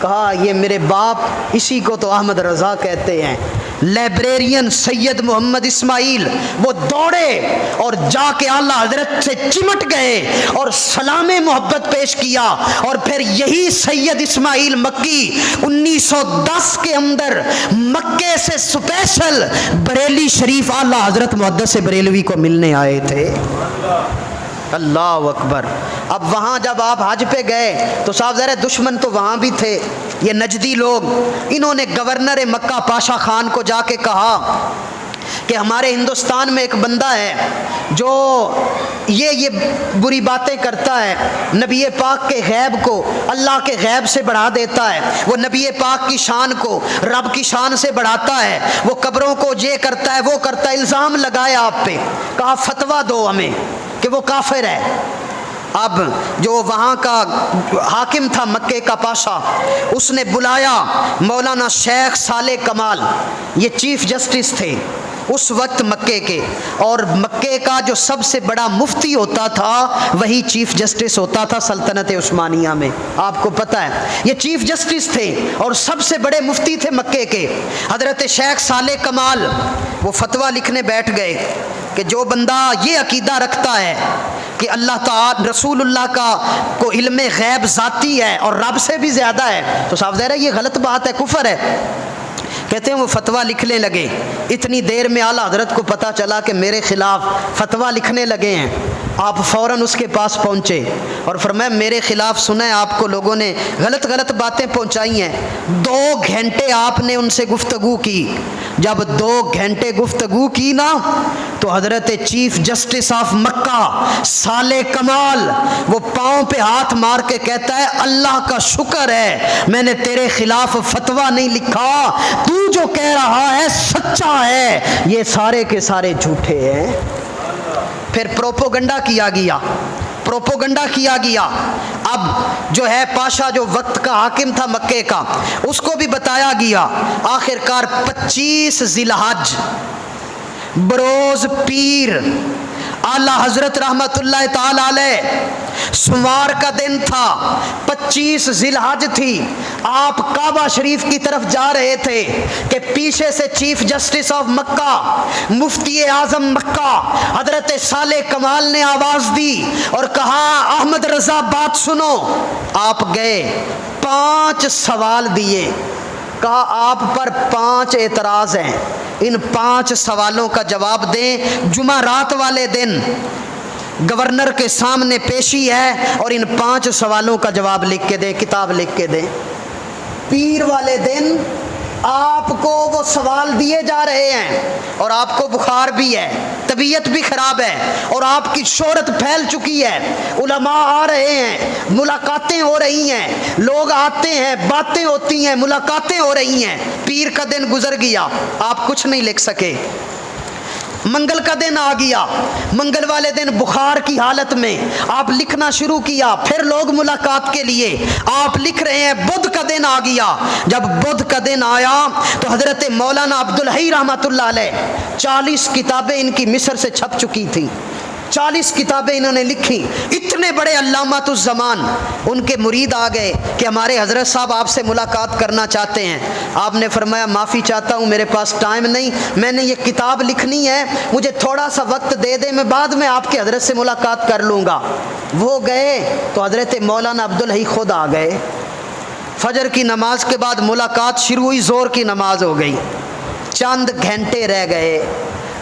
کہا یہ میرے باپ، اسی کو تو احمد رضا کہتے ہیں، لائبریرین سید محمد اسماعیل، وہ دوڑے اور جا کے اعلیٰ حضرت سے چمٹ گئے اور سلام محبت پیش کیا، اور پھر یہی سید اسماعیل مکی 1910 کے اندر مکے سے سپیشل بریلی شریف اعلیٰ حضرت محدث بریلوی کو ملنے آئے تھے۔ اللہ اکبر۔ اب وہاں جب آپ حج پہ گئے تو صاحب ذرا دشمن تو وہاں بھی تھے، یہ نجدی لوگ، انہوں نے گورنر مکہ پاشا خان کو جا کے کہا کہ ہمارے ہندوستان میں ایک بندہ ہے جو یہ بری باتیں کرتا ہے، نبی پاک کے غیب کو اللہ کے غیب سے بڑھا دیتا ہے، وہ نبی پاک کی شان کو رب کی شان سے بڑھاتا ہے، وہ قبروں کو یہ کرتا ہے وہ کرتا ہے، الزام لگایا آپ پہ، کہا فتویٰ دو ہمیں کہ وہ کافر ہے۔ اب جو وہاں کا حاکم تھا مکے کا پاشا، اس نے بلایا مولانا شیخ صالح کمال، یہ چیف جسٹس تھے اس وقت مکے کے، اور مکے کا جو سب سے بڑا مفتی ہوتا تھا وہی چیف جسٹس ہوتا تھا سلطنت عثمانیہ میں، آپ کو پتہ ہے یہ چیف جسٹس تھے اور سب سے بڑے مفتی تھے مکے کے، حضرت شیخ صالح کمال۔ وہ فتویٰ لکھنے بیٹھ گئے کہ جو بندہ یہ عقیدہ رکھتا ہے کہ اللہ تعالی رسول اللہ کا کو علم غیب ذاتی ہے اور رب سے بھی زیادہ ہے تو صاحب ظاہر ہے یہ غلط بات ہے، کفر ہے۔ کہتے ہیں وہ فتویٰ لکھنے لگے، اتنی دیر میں اعلیٰ حضرت کو پتہ چلا کہ میرے خلاف فتویٰ لکھنے لگے ہیں، آپ فوراً اس کے پاس پہنچے اور فرمایا میرے خلاف سنا ہے آپ کو لوگوں نے غلط باتیں پہنچائی ہیں۔ 2 گھنٹے آپ نے ان سے گفتگو کی، جب 2 گھنٹے گفتگو کی نا تو حضرت چیف جسٹس آف مکہ صالح کمال وہ پاؤں پہ ہاتھ مار کے کہتا ہے اللہ کا شکر ہے میں نے تیرے خلاف فتویٰ نہیں لکھا، تو جو کہہ رہا ہے سچا ہے، یہ سارے کے سارے جھوٹے ہیں۔ پھر پروپوگنڈا کیا گیا، اب جو ہے پاشا جو وقت کا حاکم تھا مکے کا اس کو بھی بتایا گیا، آخرکار 25 ذی الحج بروز پیر اعلیٰ حضرت رحمت اللہ تعالی علیہ، سوار کا دن تھا، 25 ذی الحج تھی، آپ کعبہ شریف کی طرف جا رہے تھے کہ پیچھے سے چیف جسٹس آف مکہ مفتی اعظم مکہ حضرت صالح کمال نے آواز دی اور کہا احمد رضا بات سنو۔ آپ گئے، 5 سوال دیے، کہا آپ پر 5 اعتراض ہیں، ان 5 سوالوں کا جواب دیں، جمعرات والے دن گورنر کے سامنے پیشی ہے اور ان 5 سوالوں کا جواب لکھ کے دیں، کتاب لکھ کے دیں۔ پیر والے دن آپ کو وہ سوال دیے جا رہے ہیں اور آپ کو بخار بھی ہے، طبیعت بھی خراب ہے اور آپ کی شہرت پھیل چکی ہے، علماء آ رہے ہیں، ملاقاتیں ہو رہی ہیں، لوگ آتے ہیں، باتیں ہوتی ہیں، ملاقاتیں ہو رہی ہیں، پیر کا دن گزر گیا، آپ کچھ نہیں لکھ سکے۔ منگل کا دن آ گیا، منگل والے دن بخار کی حالت میں آپ لکھنا شروع کیا، پھر لوگ ملاقات کے لیے آپ لکھ رہے ہیں، بدھ کا دن آ گیا، جب بدھ کا دن آیا تو حضرت مولانا عبدالحی رحمۃ اللہ علیہ 40 کتابیں ان کی مصر سے چھپ چکی تھیں، 40 کتابیں انہوں نے لکھی، اتنے بڑے علامات الزمان، ان کے مرید آ گئے کہ ہمارے حضرت صاحب آپ سے ملاقات کرنا چاہتے ہیں۔ آپ نے فرمایا معافی چاہتا ہوں میرے پاس ٹائم نہیں، میں نے یہ کتاب لکھنی ہے، مجھے تھوڑا سا وقت دے دیں، میں بعد میں آپ کے حضرت سے ملاقات کر لوں گا۔ وہ گئے تو حضرت مولانا عبدالحی خود آ گئے، فجر کی نماز کے بعد ملاقات شروع ہوئی، زور کی نماز ہو گئی، چند گھنٹے رہ گئے،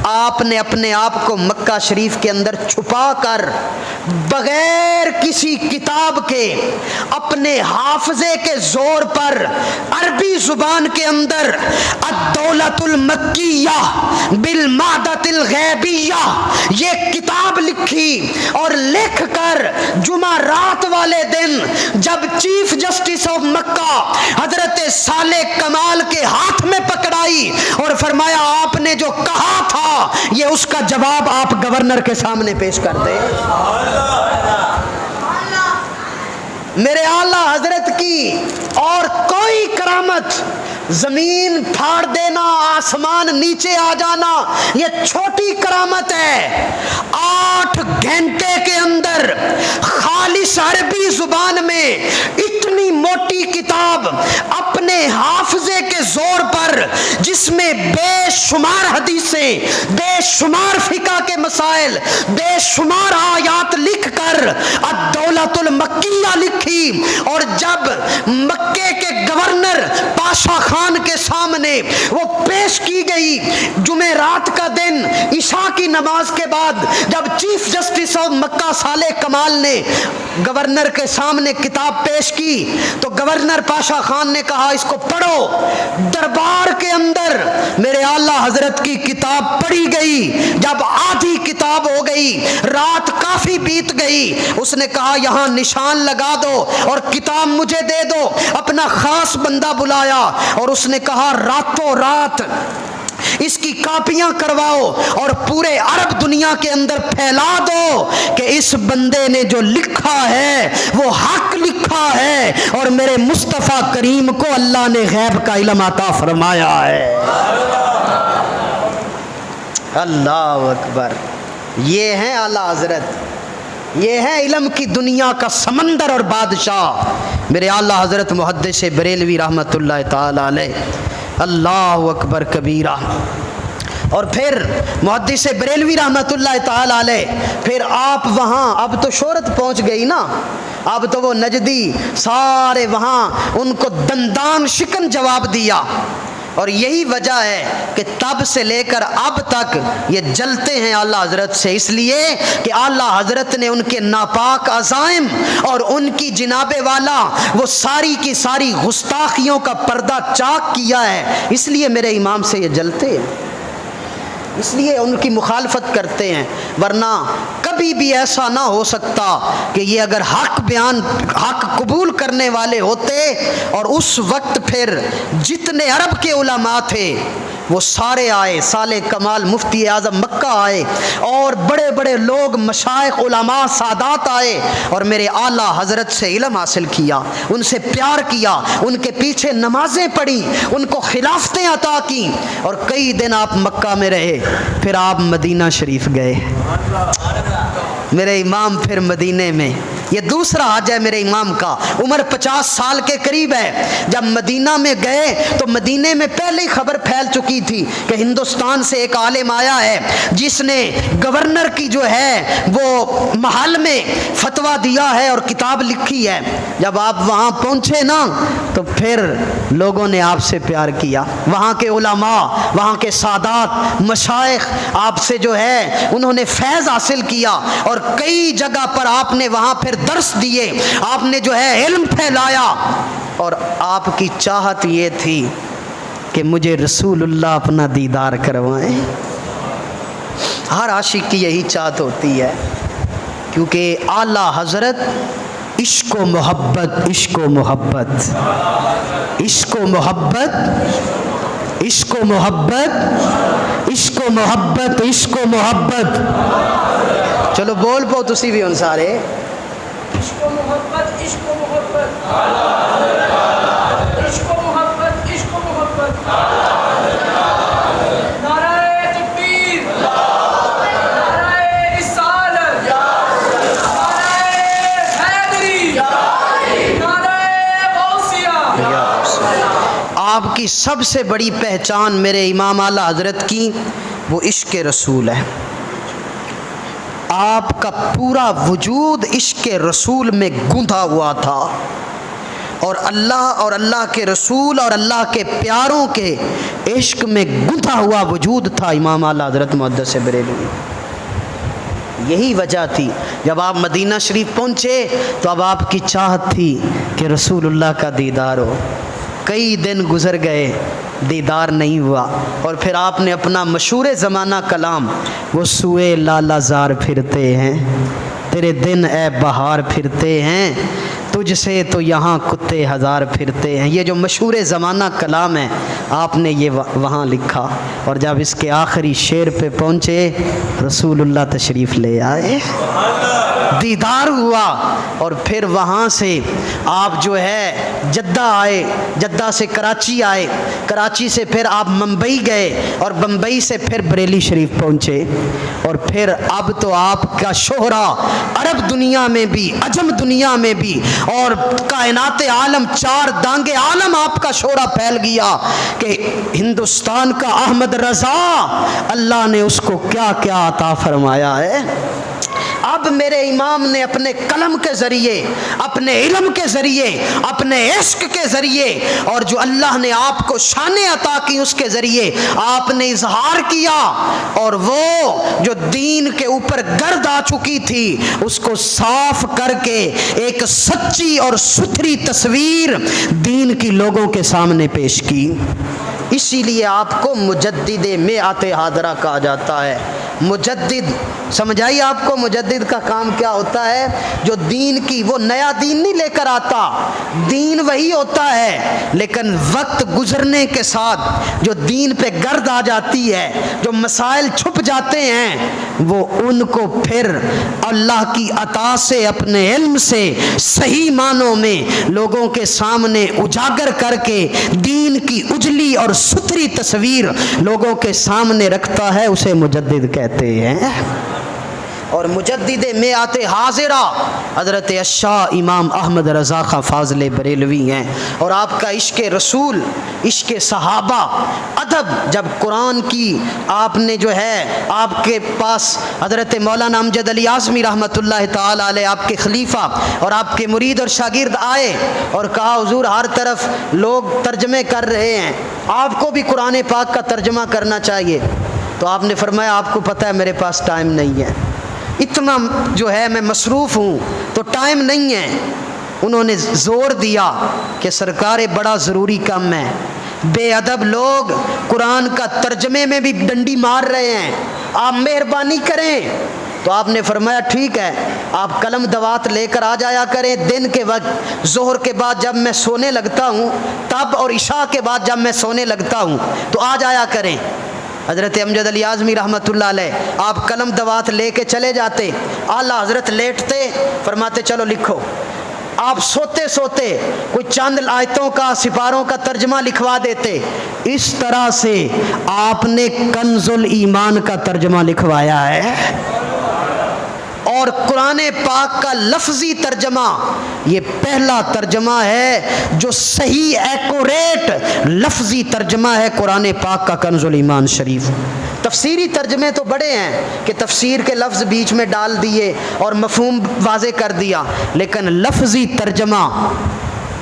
آپ نے اپنے آپ کو مکہ شریف کے اندر چھپا کر بغیر کسی کتاب کے اپنے حافظے کے زور پر عربی زبان کے اندر الدولت المکیہ بالمعدۃ الغیبیہ یہ کتاب لکھی، اور لکھ کر جمعرات والے دن جب چیف جسٹس آف مکہ حضرت صالح کمال کے ہاتھ میں پکڑائی اور فرمایا آپ نے جو کہا تھا یہ اس کا جواب آپ گورنر کے سامنے پیش کر دیں۔ میرے اعلیٰ حضرت کی اور کوئی کرامت زمین پھاڑ دینا، آسمان نیچے آ جانا، یہ چھوٹی کرامت ہے۔ 8 گھنٹے کے اندر خالص عربی زبان میں اتنی موٹی کتاب اپنے حافظے کے زور پر، جس میں بے شمار حدیثیں، بے شمار فقہ کے مسائل، بے شمار آیات لکھ کر الدولۃ المکیہ لکھی، اور جب مکے کے گورنر پاشا خان کے سامنے وہ پیش کی گئی جمعرات کا دن عشاء کی نماز کے بعد، جب چیف جسٹس آف مکہ صالح کمال نے گورنر کے سامنے کتاب پیش کی تو گورنر پاشا خان نے کہا اس کو پڑھو۔ دربار کے اندر میرے اعلیٰ حضرت کی کتاب پڑھی گئی، جب آدھی کتاب ہو گئی، رات کافی بیت گئی، اس نے کہا یہاں نشان لگا دو اور کتاب مجھے دے دو۔ اپنا خاص بندہ بلایا اور اس نے کہا راتوں رات اس کی کاپیاں کرواؤ اور پورے عرب دنیا کے اندر پھیلا دو کہ اس بندے نے جو لکھا ہے وہ حق لکھا ہے اور میرے مصطفیٰ کریم کو اللہ نے غیب کا علم عطا فرمایا ہے۔ اللہ اکبر۔ یہ ہیں اعلیٰ حضرت، یہ ہے علم کی دنیا کا سمندر اور بادشاہ میرے اعلیٰ حضرت محدث بریلوی رحمۃ اللہ تعالی علیہ۔ اللہ اکبر کبیرہ۔ اور پھر محدث بریلوی رحمۃ اللہ تعالی علیہ، پھر آپ وہاں، اب تو شہرت پہنچ گئی نا، اب تو وہ نجدی سارے وہاں ان کو دندان شکن جواب دیا، اور یہی وجہ ہے کہ تب سے لے کر اب تک یہ جلتے ہیں اعلیٰ حضرت سے، اس لیے کہ اعلیٰ حضرت نے ان کے ناپاک عزائم اور ان کی جناب والا وہ ساری کی ساری گستاخیوں کا پردہ چاک کیا ہے، اس لیے میرے امام سے یہ جلتے ہیں، اس لیے ان کی مخالفت کرتے ہیں، ورنہ کبھی بھی ایسا نہ ہو سکتا کہ یہ اگر حق قبول کرنے والے ہوتے، اور اس وقت پھر جتنے عرب کے علماء تھے وہ سارے آئے، صالح کمال مفتی اعظم مکہ آئے، اور بڑے بڑے لوگ مشائخ علماء سادات آئے، اور میرے اعلیٰ حضرت سے علم حاصل کیا، ان سے پیار کیا، ان کے پیچھے نمازیں پڑھی، ان کو خلافتیں عطا کی، اور کئی دن آپ مکہ میں رہے، پھر آپ مدینہ شریف گئے، میرے امام پھر مدینے میں، یہ دوسرا حج ہے میرے امام کا، عمر 50 سال کے قریب ہے، جب مدینہ میں گئے تو مدینے میں پہلے ہی خبر پھیل چکی تھی کہ ہندوستان سے ایک عالم آیا ہے جس نے گورنر کی جو ہے وہ محل میں فتویٰ دیا ہے اور کتاب لکھی ہے۔ جب آپ وہاں پہنچے نا تو پھر لوگوں نے آپ سے پیار کیا، وہاں کے علماء، وہاں کے سادات مشائخ آپ سے جو ہے انہوں نے فیض حاصل کیا، اور کئی جگہ پر آپ نے وہاں پھر درس دیے، آپ نے جو ہے علم پھیلایا، اور آپ کی چاہت یہ تھی کہ مجھے رسول اللہ اپنا دیدار کروائیں۔ ہر عاشق کی یہی چاہت ہوتی ہے، کیونکہ اعلیٰ حضرت عشق و محبت، عشق و محبت، عشق و محبت، عشق و محبت، عشق و محبت، عشق و محبت، چلو بول پو تسی بھی ان سارے، عشق و محبت، عشق و محبت، عشق و محبت، عشق و محبت، نعرہ تکبیر، نعرہ رسالت، نعرہ حیدری، نعرہ غوثیہ۔ آپ کی سب سے بڑی پہچان میرے امام اعلیٰ حضرت کی وہ عشق رسول ہے، آپ کا پورا وجود عشق رسول میں گندھا ہوا تھا، اور اللہ کے رسول اور اللہ کے پیاروں کے عشق میں گندھا ہوا وجود تھا امام اعلیٰ حضرت محدث بریلوی۔ یہی وجہ تھی جب آپ مدینہ شریف پہنچے تو اب آپ کی چاہت تھی کہ رسول اللہ کا دیدار ہو، کئی دن گزر گئے، دیدار نہیں ہوا، اور پھر آپ نے اپنا مشہور زمانہ کلام وہ سوئے لالا زار پھرتے ہیں، تیرے دن اے بہار پھرتے ہیں، تجھ سے تو یہاں کتے ہزار پھرتے ہیں، یہ جو مشہور زمانہ کلام ہے آپ نے یہ وہاں لکھا، اور جب اس کے آخری شعر پہ پہنچے رسول اللہ تشریف لے آئے۔ دیدار ہوا اور پھر وہاں سے آپ جو ہے جدہ آئے، جدہ سے کراچی آئے، کراچی سے پھر آپ ممبئی گئے اور بمبئی سے پھر بریلی شریف پہنچے، اور پھر اب تو آپ کا شہرہ عرب دنیا میں بھی، عجم دنیا میں بھی، اور کائنات عالم، چار دانگے عالم آپ کا شہرہ پھیل گیا کہ ہندوستان کا احمد رضا، اللہ نے اس کو کیا کیا عطا فرمایا ہے۔ اب میرے امام نے اپنے قلم کے ذریعے، اپنے علم کے ذریعے، اپنے عشق کے ذریعے، اور جو اللہ نے آپ کو شان عطا کی اس کے ذریعے آپ نے اظہار کیا، اور وہ جو دین کے اوپر گرد آ چکی تھی اس کو صاف کر کے ایک سچی اور ستھری تصویر دین کی لوگوں کے سامنے پیش کی۔ اسی لیے آپ کو مجدد میعت حاضرہ کہا جاتا ہے۔ مجدد سمجھائیے آپ کو مجدد کا کام کیا ہوتا ہے؟ جو دین کی، وہ نیا دین نہیں لے کر آتا، دین وہی ہوتا ہے، لیکن وقت گزرنے کے ساتھ جو دین پہ گرد آ جاتی ہے، جو مسائل چھپ جاتے ہیں، وہ ان کو پھر اللہ کی عطا سے، اپنے علم سے صحیح معنوں میں لوگوں کے سامنے اجاگر کر کے دین کی اجلی اور ستھری تصویر لوگوں کے سامنے رکھتا ہے، اسے مجدد کہتے ہیں۔ اور مجدد میعت حاضرہ حضرت الشاہ امام احمد رضا خاں فاضل بریلوی ہیں، اور آپ کا عشق رسول، عشق صحابہ، ادب، جب قرآن کی آپ نے جو ہے آپ کے پاس حضرت مولانا امجد علی اعظمی رحمۃ اللہ تعالی علیہ، آپ کے خلیفہ اور آپ کے مرید اور شاگرد آئے اور کہا حضور ہر طرف لوگ ترجمے کر رہے ہیں، آپ کو بھی قرآن پاک کا ترجمہ کرنا چاہیے، تو آپ نے فرمایا آپ کو پتہ ہے میرے پاس ٹائم نہیں ہے، اتنا جو ہے میں مصروف ہوں تو ٹائم نہیں ہے۔ انہوں نے زور دیا کہ سرکار بڑا ضروری کام ہے، بے ادب لوگ قرآن کا ترجمے میں بھی ڈنڈی مار رہے ہیں، آپ مہربانی کریں۔ تو آپ نے فرمایا ٹھیک ہے، آپ قلم دوات لے کر آ جایا کریں، دن کے وقت ظہر کے بعد جب میں سونے لگتا ہوں تب، اور عشاء کے بعد جب میں سونے لگتا ہوں تو آ جایا کریں۔ حضرت امجد علی اعظمی رحمۃ اللہ علیہ آپ قلم دوات لے کے چلے جاتے، اعلیٰ حضرت لیٹتے، فرماتے چلو لکھو۔ آپ سوتے سوتے کوئی چند آیتوں کا، سپاروں کا ترجمہ لکھوا دیتے۔ اس طرح سے آپ نے کنز الایمان کا ترجمہ لکھوایا ہے، اور قرآن پاک کا لفظی ترجمہ یہ پہلا ترجمہ ہے جو صحیح ایکوریٹ لفظی ترجمہ ہے قرآن پاک کا، کنز الایمان شریف۔ تفسیری ترجمے تو بڑے ہیں کہ تفسیر کے لفظ بیچ میں ڈال دیے اور مفہوم واضح کر دیا، لیکن لفظی ترجمہ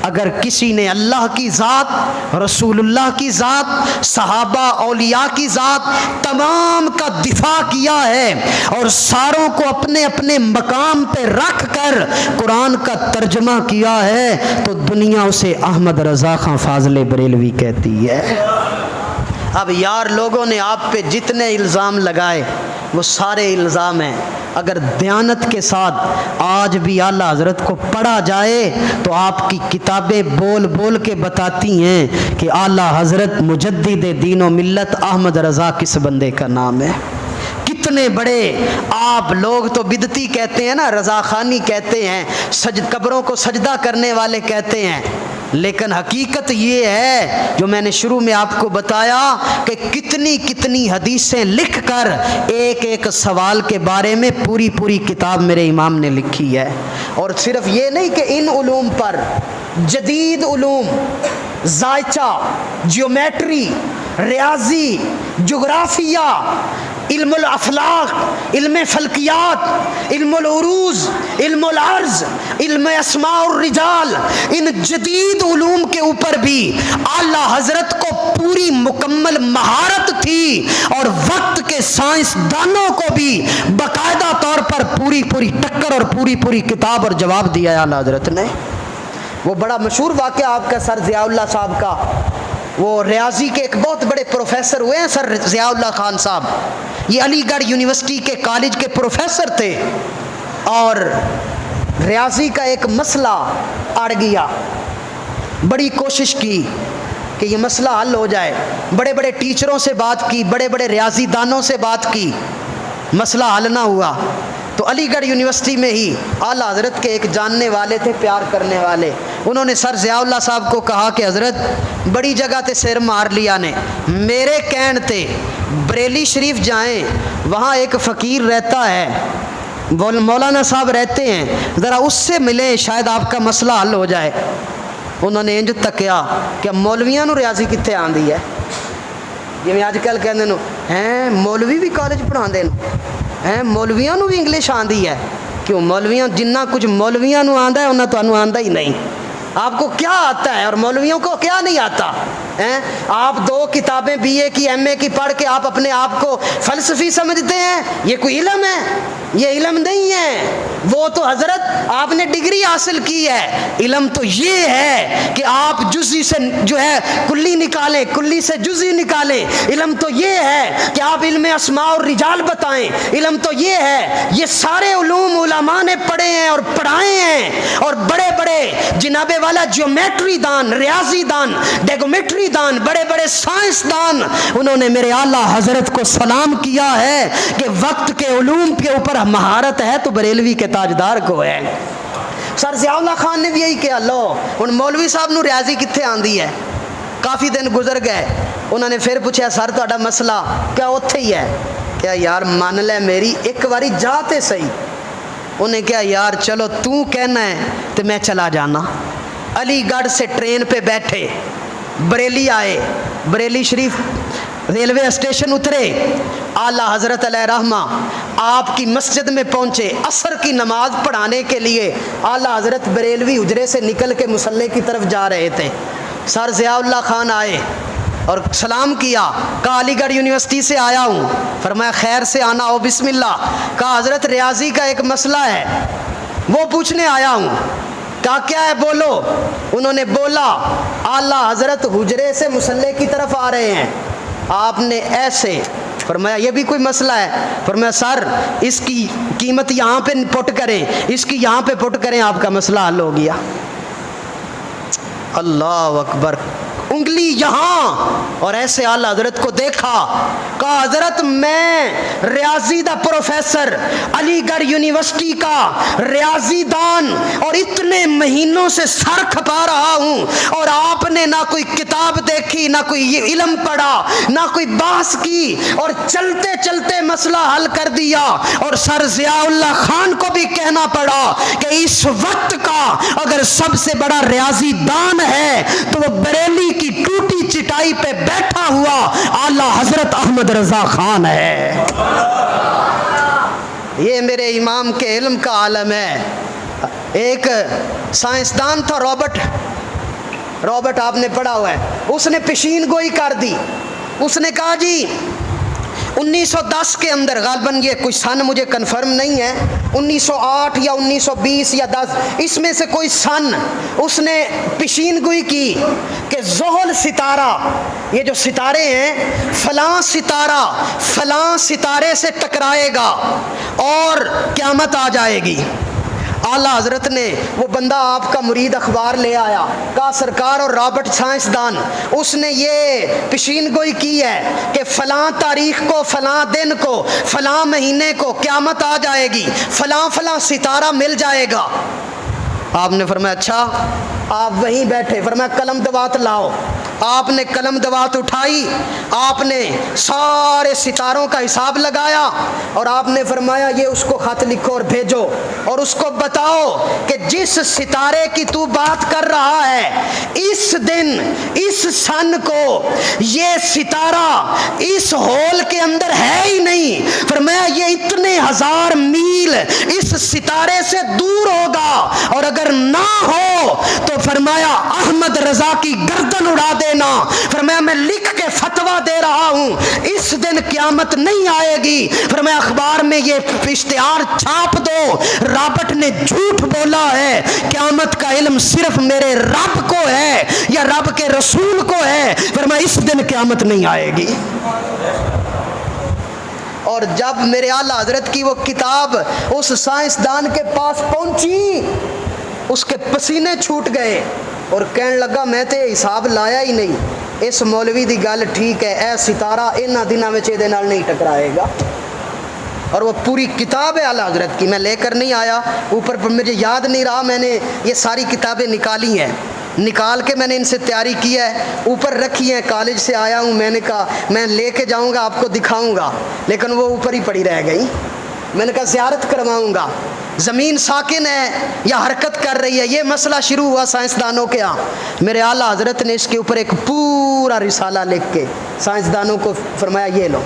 اگر کسی نے اللہ کی ذات، رسول اللہ کی ذات، صحابہ اولیاء کی ذات تمام کا دفاع کیا ہے اور ساروں کو اپنے اپنے مقام پہ رکھ کر قرآن کا ترجمہ کیا ہے، تو دنیا اسے احمد رضا خاں فاضل بریلوی کہتی ہے۔ اب یار لوگوں نے آپ پہ جتنے الزام لگائے وہ سارے الزام ہیں، اگر دیانت کے ساتھ آج بھی اعلیٰ حضرت کو پڑھا جائے تو آپ کی کتابیں بول بول کے بتاتی ہیں کہ اعلیٰ حضرت مجدد دین و ملت احمد رضا کس بندے کا نام ہے۔ کتنے بڑے آپ لوگ تو بدعتی کہتے ہیں نا، رضا خانی کہتے ہیں، قبروں کو سجدہ کرنے والے کہتے ہیں، لیکن حقیقت یہ ہے جو میں نے شروع میں آپ کو بتایا کہ کتنی کتنی حدیثیں لکھ کر ایک ایک سوال کے بارے میں پوری پوری کتاب میرے امام نے لکھی ہے۔ اور صرف یہ نہیں کہ ان علوم پر، جدید علوم، ذائچہ، جیومیٹری، ریاضی، جغرافیہ، علم الافلاق، علم فلکیات، علم العروض، علم العرض، علم اسماء الرجال، ان جدید علوم کے اوپر بھی اعلیٰ حضرت کو پوری مکمل مہارت تھی، اور وقت کے سائنس دانوں کو بھی باقاعدہ طور پر پوری پوری ٹکر اور پوری پوری کتاب اور جواب دیا ہے اعلیٰ حضرت نے۔ وہ بڑا مشہور واقعہ آپ کا سر ضیاء اللہ صاحب کا، وہ ریاضی کے ایک بہت بڑے پروفیسر ہوئے ہیں سر ضیاء اللہ خان صاحب، یہ علی گڑھ یونیورسٹی کے کالج کے پروفیسر تھے، اور ریاضی کا ایک مسئلہ اڑ گیا، بڑی کوشش کی کہ یہ مسئلہ حل ہو جائے، بڑے بڑے ٹیچروں سے بات کی، بڑے بڑے ریاضی دانوں سے بات کی، مسئلہ حل نہ ہوا۔ تو علی گڑھ یونیورسٹی میں ہی اعلیٰ حضرت کے ایک جاننے والے تھے، پیار کرنے والے، انہوں نے سر ضیاء اللہ صاحب کو کہا کہ حضرت بڑی جگہ تے سر مار لیا نے، میرے کہن تے بریلی شریف جائیں، وہاں ایک فقیر رہتا ہے، مولانا صاحب رہتے ہیں، ذرا اس سے ملیں، شاید آپ کا مسئلہ حل ہو جائے۔ انہوں نے انج تکیا کہ مولویاں نو ریاضی کتنے آندی ہے، جی اج کل کہندے نو ہیں مولوی بھی کالج پڑھاندے ہیں، مولویاں نو بھی انگلش آندی ہے، کیوں مولویاں جنہ کچھ مولویاں نو آندا ہے انہاں تانوں آندا ہی نہیں۔ آپ کو کیا آتا ہے اور مولویوں کو کیا نہیں آتا؟ آپ 2 کتابیں بی اے کی، ایم اے کی پڑھ کے آپ اپنے آپ کو فلسفی سمجھتے ہیں، یہ کوئی علم ہے؟ یہ علم نہیں ہے، وہ تو حضرت آپ نے ڈگری حاصل کی ہے، علم تو یہ ہے کہ آپ جزئی سے جو ہے کلی نکالیں، کلی سے جزئی نکالیں، علم تو یہ ہے کہ آپ علم اسماء اور رجال بتائیں، علم تو یہ ہے، یہ سارے علوم علماء نے پڑھے ہیں اور پڑھائے ہیں، اور بڑے بڑے جناب والا جیومیٹری دان، ریاضی دان، ڈیگومیٹری دان، بڑے بڑے سائنس دان، انہوں نے میرے اعلیٰ حضرت کو سلام کیا ہے کہ وقت کے علوم کے اوپر مہارت ہے تو بریلوی کے تاجدار کو ہے۔ سر ضیاء اللہ خان نے بھی یہی کہا، لو ان مولوی صاحب نو ریاضی کتنے آندی ہے؟ کافی دن گزر گئے، انہوں نے پھر پوچھا سر تہاڈا مسئلہ کیا اوتھے ہی ہے؟ کیا یار مان لے میری ایک باری جاتے صحیح۔ انہیں کہا یار چلو تو کہنا ہے تو میں چلا جانا۔ علی گڑھ سے ٹرین پہ بیٹھے، بریلی آئے، بریلی شریف ریلوے اسٹیشن اترے، اعلیٰ حضرت علیہ رحمہ آپ کی مسجد میں پہنچے، عصر کی نماز پڑھانے کے لیے اعلیٰ حضرت بریلوی حجرے سے نکل کے مصلی کی طرف جا رہے تھے۔ سر ضیاء اللہ خان آئے اور سلام کیا، کہا علی گڑھ یونیورسٹی سے آیا ہوں، فرمایا خیر سے آنا ہو، بسم اللہ۔ کہا حضرت ریاضی کا ایک مسئلہ ہے وہ پوچھنے آیا ہوں۔ کہا کیا ہے بولو۔ انہوں نے بولا اعلیٰ حضرت حجرے سے مصلی کی طرف آ رہے ہیں، آپ نے ایسے فرمایا یہ بھی کوئی مسئلہ ہے؟ فرمایا سر اس کی قیمت یہاں پہ پٹ کریں، اس کی یہاں پہ پٹ کریں، آپ کا مسئلہ حل ہو گیا۔ اللہ اکبر، انگلی یہاں، اور ایسے اعلیٰ حضرت کو دیکھا، کہا حضرت میں ریاضی دا پروفیسر، علی گڑھ یونیورسٹی کا ریاضی دان، اور اتنے مہینوں سے سر کھپا رہا ہوں، اور آپ نے نہ کوئی کتاب دیکھی، نہ کوئی علم پڑھا، نہ کوئی بحث کی، اور چلتے چلتے مسئلہ حل کر دیا۔ اور سر ضیاء اللہ خان کو بھی کہنا پڑا کہ اس وقت کا اگر سب سے بڑا ریاضی دان ہے تو وہ بریلی کی ٹوٹی چٹائی پہ بیٹھا ہوا اعلیٰ حضرت احمد رضا خان ہے۔ یہ میرے امام کے علم کا عالم ہے۔ ایک سائنسدان تھا رابرٹ، آپ نے پڑھا ہوا ہے، اس نے پیشین گوئی کر دی۔ اس نے کہا جی 1910 کے اندر، غالباً یہ کوئی سن مجھے کنفرم نہیں ہے، 1908 یا 1920 یا 10، اس میں سے کوئی سن اس نے پیشین گوئی کی کہ زحل ستارہ، یہ جو ستارے ہیں، فلاں ستارہ فلاں ستارے سے ٹکرائے گا اور قیامت آ جائے گی۔ اعلیٰ حضرت نے، وہ بندہ آپ کا مرید اخبار لے آیا، کہا سرکار اور رابرٹ سائنسدان، اس نے یہ پیشین گوئی کی ہے کہ فلاں تاریخ کو، فلاں دن کو، فلاں مہینے کو قیامت آ جائے گی، فلاں فلاں ستارہ مل جائے گا۔ آپ نے فرمایا اچھا، آپ وہیں بیٹھے، فرمایا قلم دوات لاؤ۔ آپ نے قلم دوات اٹھائی، آپ نے سارے ستاروں کا حساب لگایا، اور آپ نے فرمایا یہ اس کو خط لکھو اور بھیجو، اور اس کو بتاؤ کہ جس ستارے کی تو بات کر رہا ہے، اس دن اس سن کو یہ ستارہ اس ہول کے اندر ہے ہی نہیں، فرمایا یہ اتنے ہزار میل اس ستارے سے دور ہوگا، اور اگر نہ ہو تو فرمایا احمد رضا کی گردن اڑا دینا۔ فرمایا میں لکھ کے فتویٰ دے رہا ہوں اس دن قیامت نہیں آئے گی، فرمایا اخبار میں یہ اشتہار چھاپ دو، رابرٹ نے جھوٹ بولا ہے، قیامت کا علم صرف میرے رب کو ہے یا رب کے رسول کو ہے، فرمایا اس دن قیامت نہیں آئے گی۔ اور جب میرے اعلیٰ حضرت کی وہ کتاب اس سائنسدان کے پاس پہنچی، اس کے پسینے چھوٹ گئے اور کہنے لگا میں تے حساب لایا ہی نہیں، اس مولوی دی گل ٹھیک ہے، اے ستارہ انہاں دناں وچ ایدے نال نہیں ٹکرائے گا۔ اور وہ پوری کتاب ہے اعلیٰ حضرت کی، میں لے کر نہیں آیا اوپر پر، مجھے یاد نہیں رہا، میں نے یہ ساری کتابیں نکالی ہیں، نکال کے میں نے ان سے تیاری کی ہے، اوپر رکھی ہیں، کالج سے آیا ہوں، میں نے کہا میں لے کے جاؤں گا آپ کو دکھاؤں گا، لیکن وہ اوپر ہی پڑی رہ گئی۔ میں نے کہا زیارت کرواؤں گا، زمین ساکن ہے یا حرکت کر رہی ہے، یہ مسئلہ شروع ہوا سائنسدانوں کے ہاں۔ میرے اعلیٰ حضرت نے اس کے اوپر ایک پورا رسالہ لکھ کے سائنسدانوں کو فرمایا یہ لو،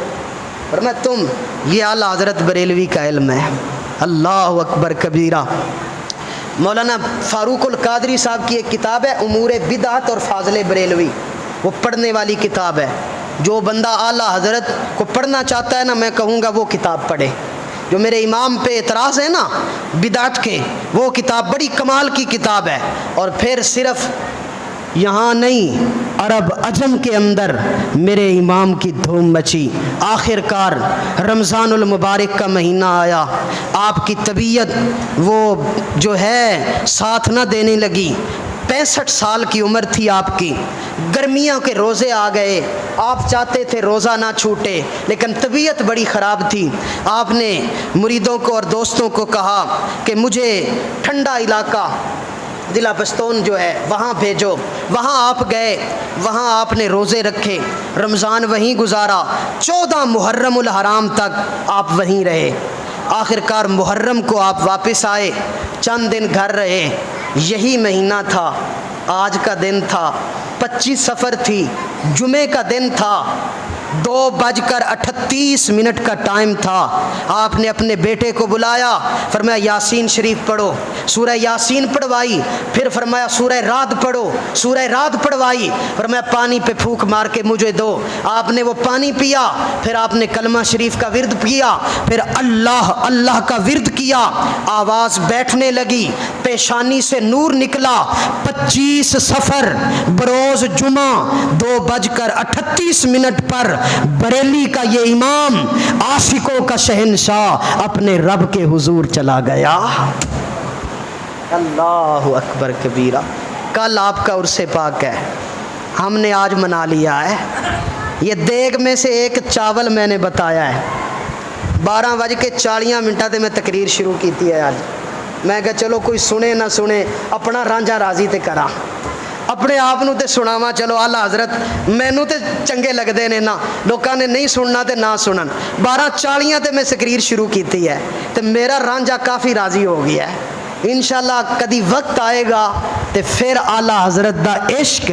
فرمایا تم، یہ اعلیٰ حضرت بریلوی کا علم ہے۔ اللہ اکبر کبیرہ۔ مولانا فاروق القادری صاحب کی ایک کتاب ہے امور بدعت اور فاضل بریلوی، وہ پڑھنے والی کتاب ہے، جو بندہ اعلیٰ حضرت کو پڑھنا چاہتا ہے نا، میں کہوں گا وہ کتاب پڑھے۔ جو میرے امام پہ اعتراض ہے نا بدعت کے، وہ کتاب بڑی کمال کی کتاب ہے۔ اور پھر صرف یہاں نہیں، عرب عجم کے اندر میرے امام کی دھوم مچی۔ آخر کار رمضان المبارک کا مہینہ آیا، آپ کی طبیعت وہ جو ہے ساتھ نہ دینے لگی، 65 سال کی عمر تھی آپ کی، گرمیوں کے روزے آ گئے، آپ چاہتے تھے روزہ نہ چھوٹے، لیکن طبیعت بڑی خراب تھی۔ آپ نے مریدوں کو اور دوستوں کو کہا کہ مجھے ٹھنڈا علاقہ ضلع پشتون جو ہے وہاں بھیجو، وہاں آپ گئے، وہاں آپ نے روزے رکھے، رمضان وہیں گزارا، 14 محرم الحرام تک آپ وہیں رہے۔ آخر کار محرم کو آپ واپس آئے، چند دن گھر رہے، یہی مہینہ تھا، آج کا دن تھا، 25 صفر تھی، جمعے کا دن تھا، 2:38 کا ٹائم تھا۔ آپ نے اپنے بیٹے کو بلایا، فرمایا یاسین شریف پڑھو، سورہ یاسین پڑھوائی، پھر فرمایا سورہ رعد پڑھو، سورہ رعد پڑھوائی، فرمایا پانی پہ پھونک مار کے مجھے دو، آپ نے وہ پانی پیا، پھر آپ نے کلمہ شریف کا ورد کیا، پھر اللہ اللہ کا ورد کیا، آواز بیٹھنے لگی، پیشانی سے نور نکلا۔ 25 صفر بروز جمعہ 2:38 پر بریلی کا یہ امام، عاشقوں کا شہنشاہ، اپنے رب کے حضور چلا گیا۔ اللہ اکبر کبیرہ۔ کل آپ کا عرس پاک ہے، ہم نے آج منا لیا ہے۔ یہ دیگ میں سے ایک چاول میں نے بتایا ہے، 12:40 تے میں تقریر شروع کیتی ہے آج۔ میں کہا چلو کوئی سنے نہ سنے، اپنا رانجھا راضی تے کرا، اپنے آپ نو تے سناواں، چلو اعلیٰ حضرت مینوں تے چنگے لگدے نے نا، لوکاں نے نہیں سننا تے نہ سنن۔ 12:40 تے میں تقریر شروع کیتی ہے تے میرا رانجھا کافی راضی ہو گیا ہے۔ انشاءاللہ کدی وقت آئے گا تے پھر اعلیٰ حضرت دا عشق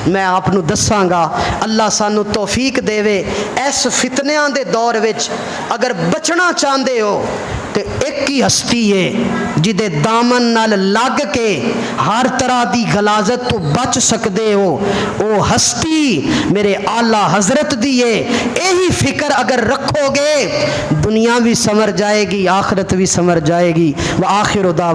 میں آپ نو دساں گا۔ اللہ سانو توفیق دے اس فتنیاں دے دور وچ اگر بچنا چاہندے ہو تے ایک ہی ہستی ہے جدے دامن نال لگ کے ہر طرح دی غلاظت تو بچ سکدے ہو، او ہستی میرے اعلیٰ حضرت دی ہے۔ یہی فکر اگر رکھو گے، دنیا بھی سمر جائے گی، آخرت بھی سمر جائے گی۔ وآخر دعوانا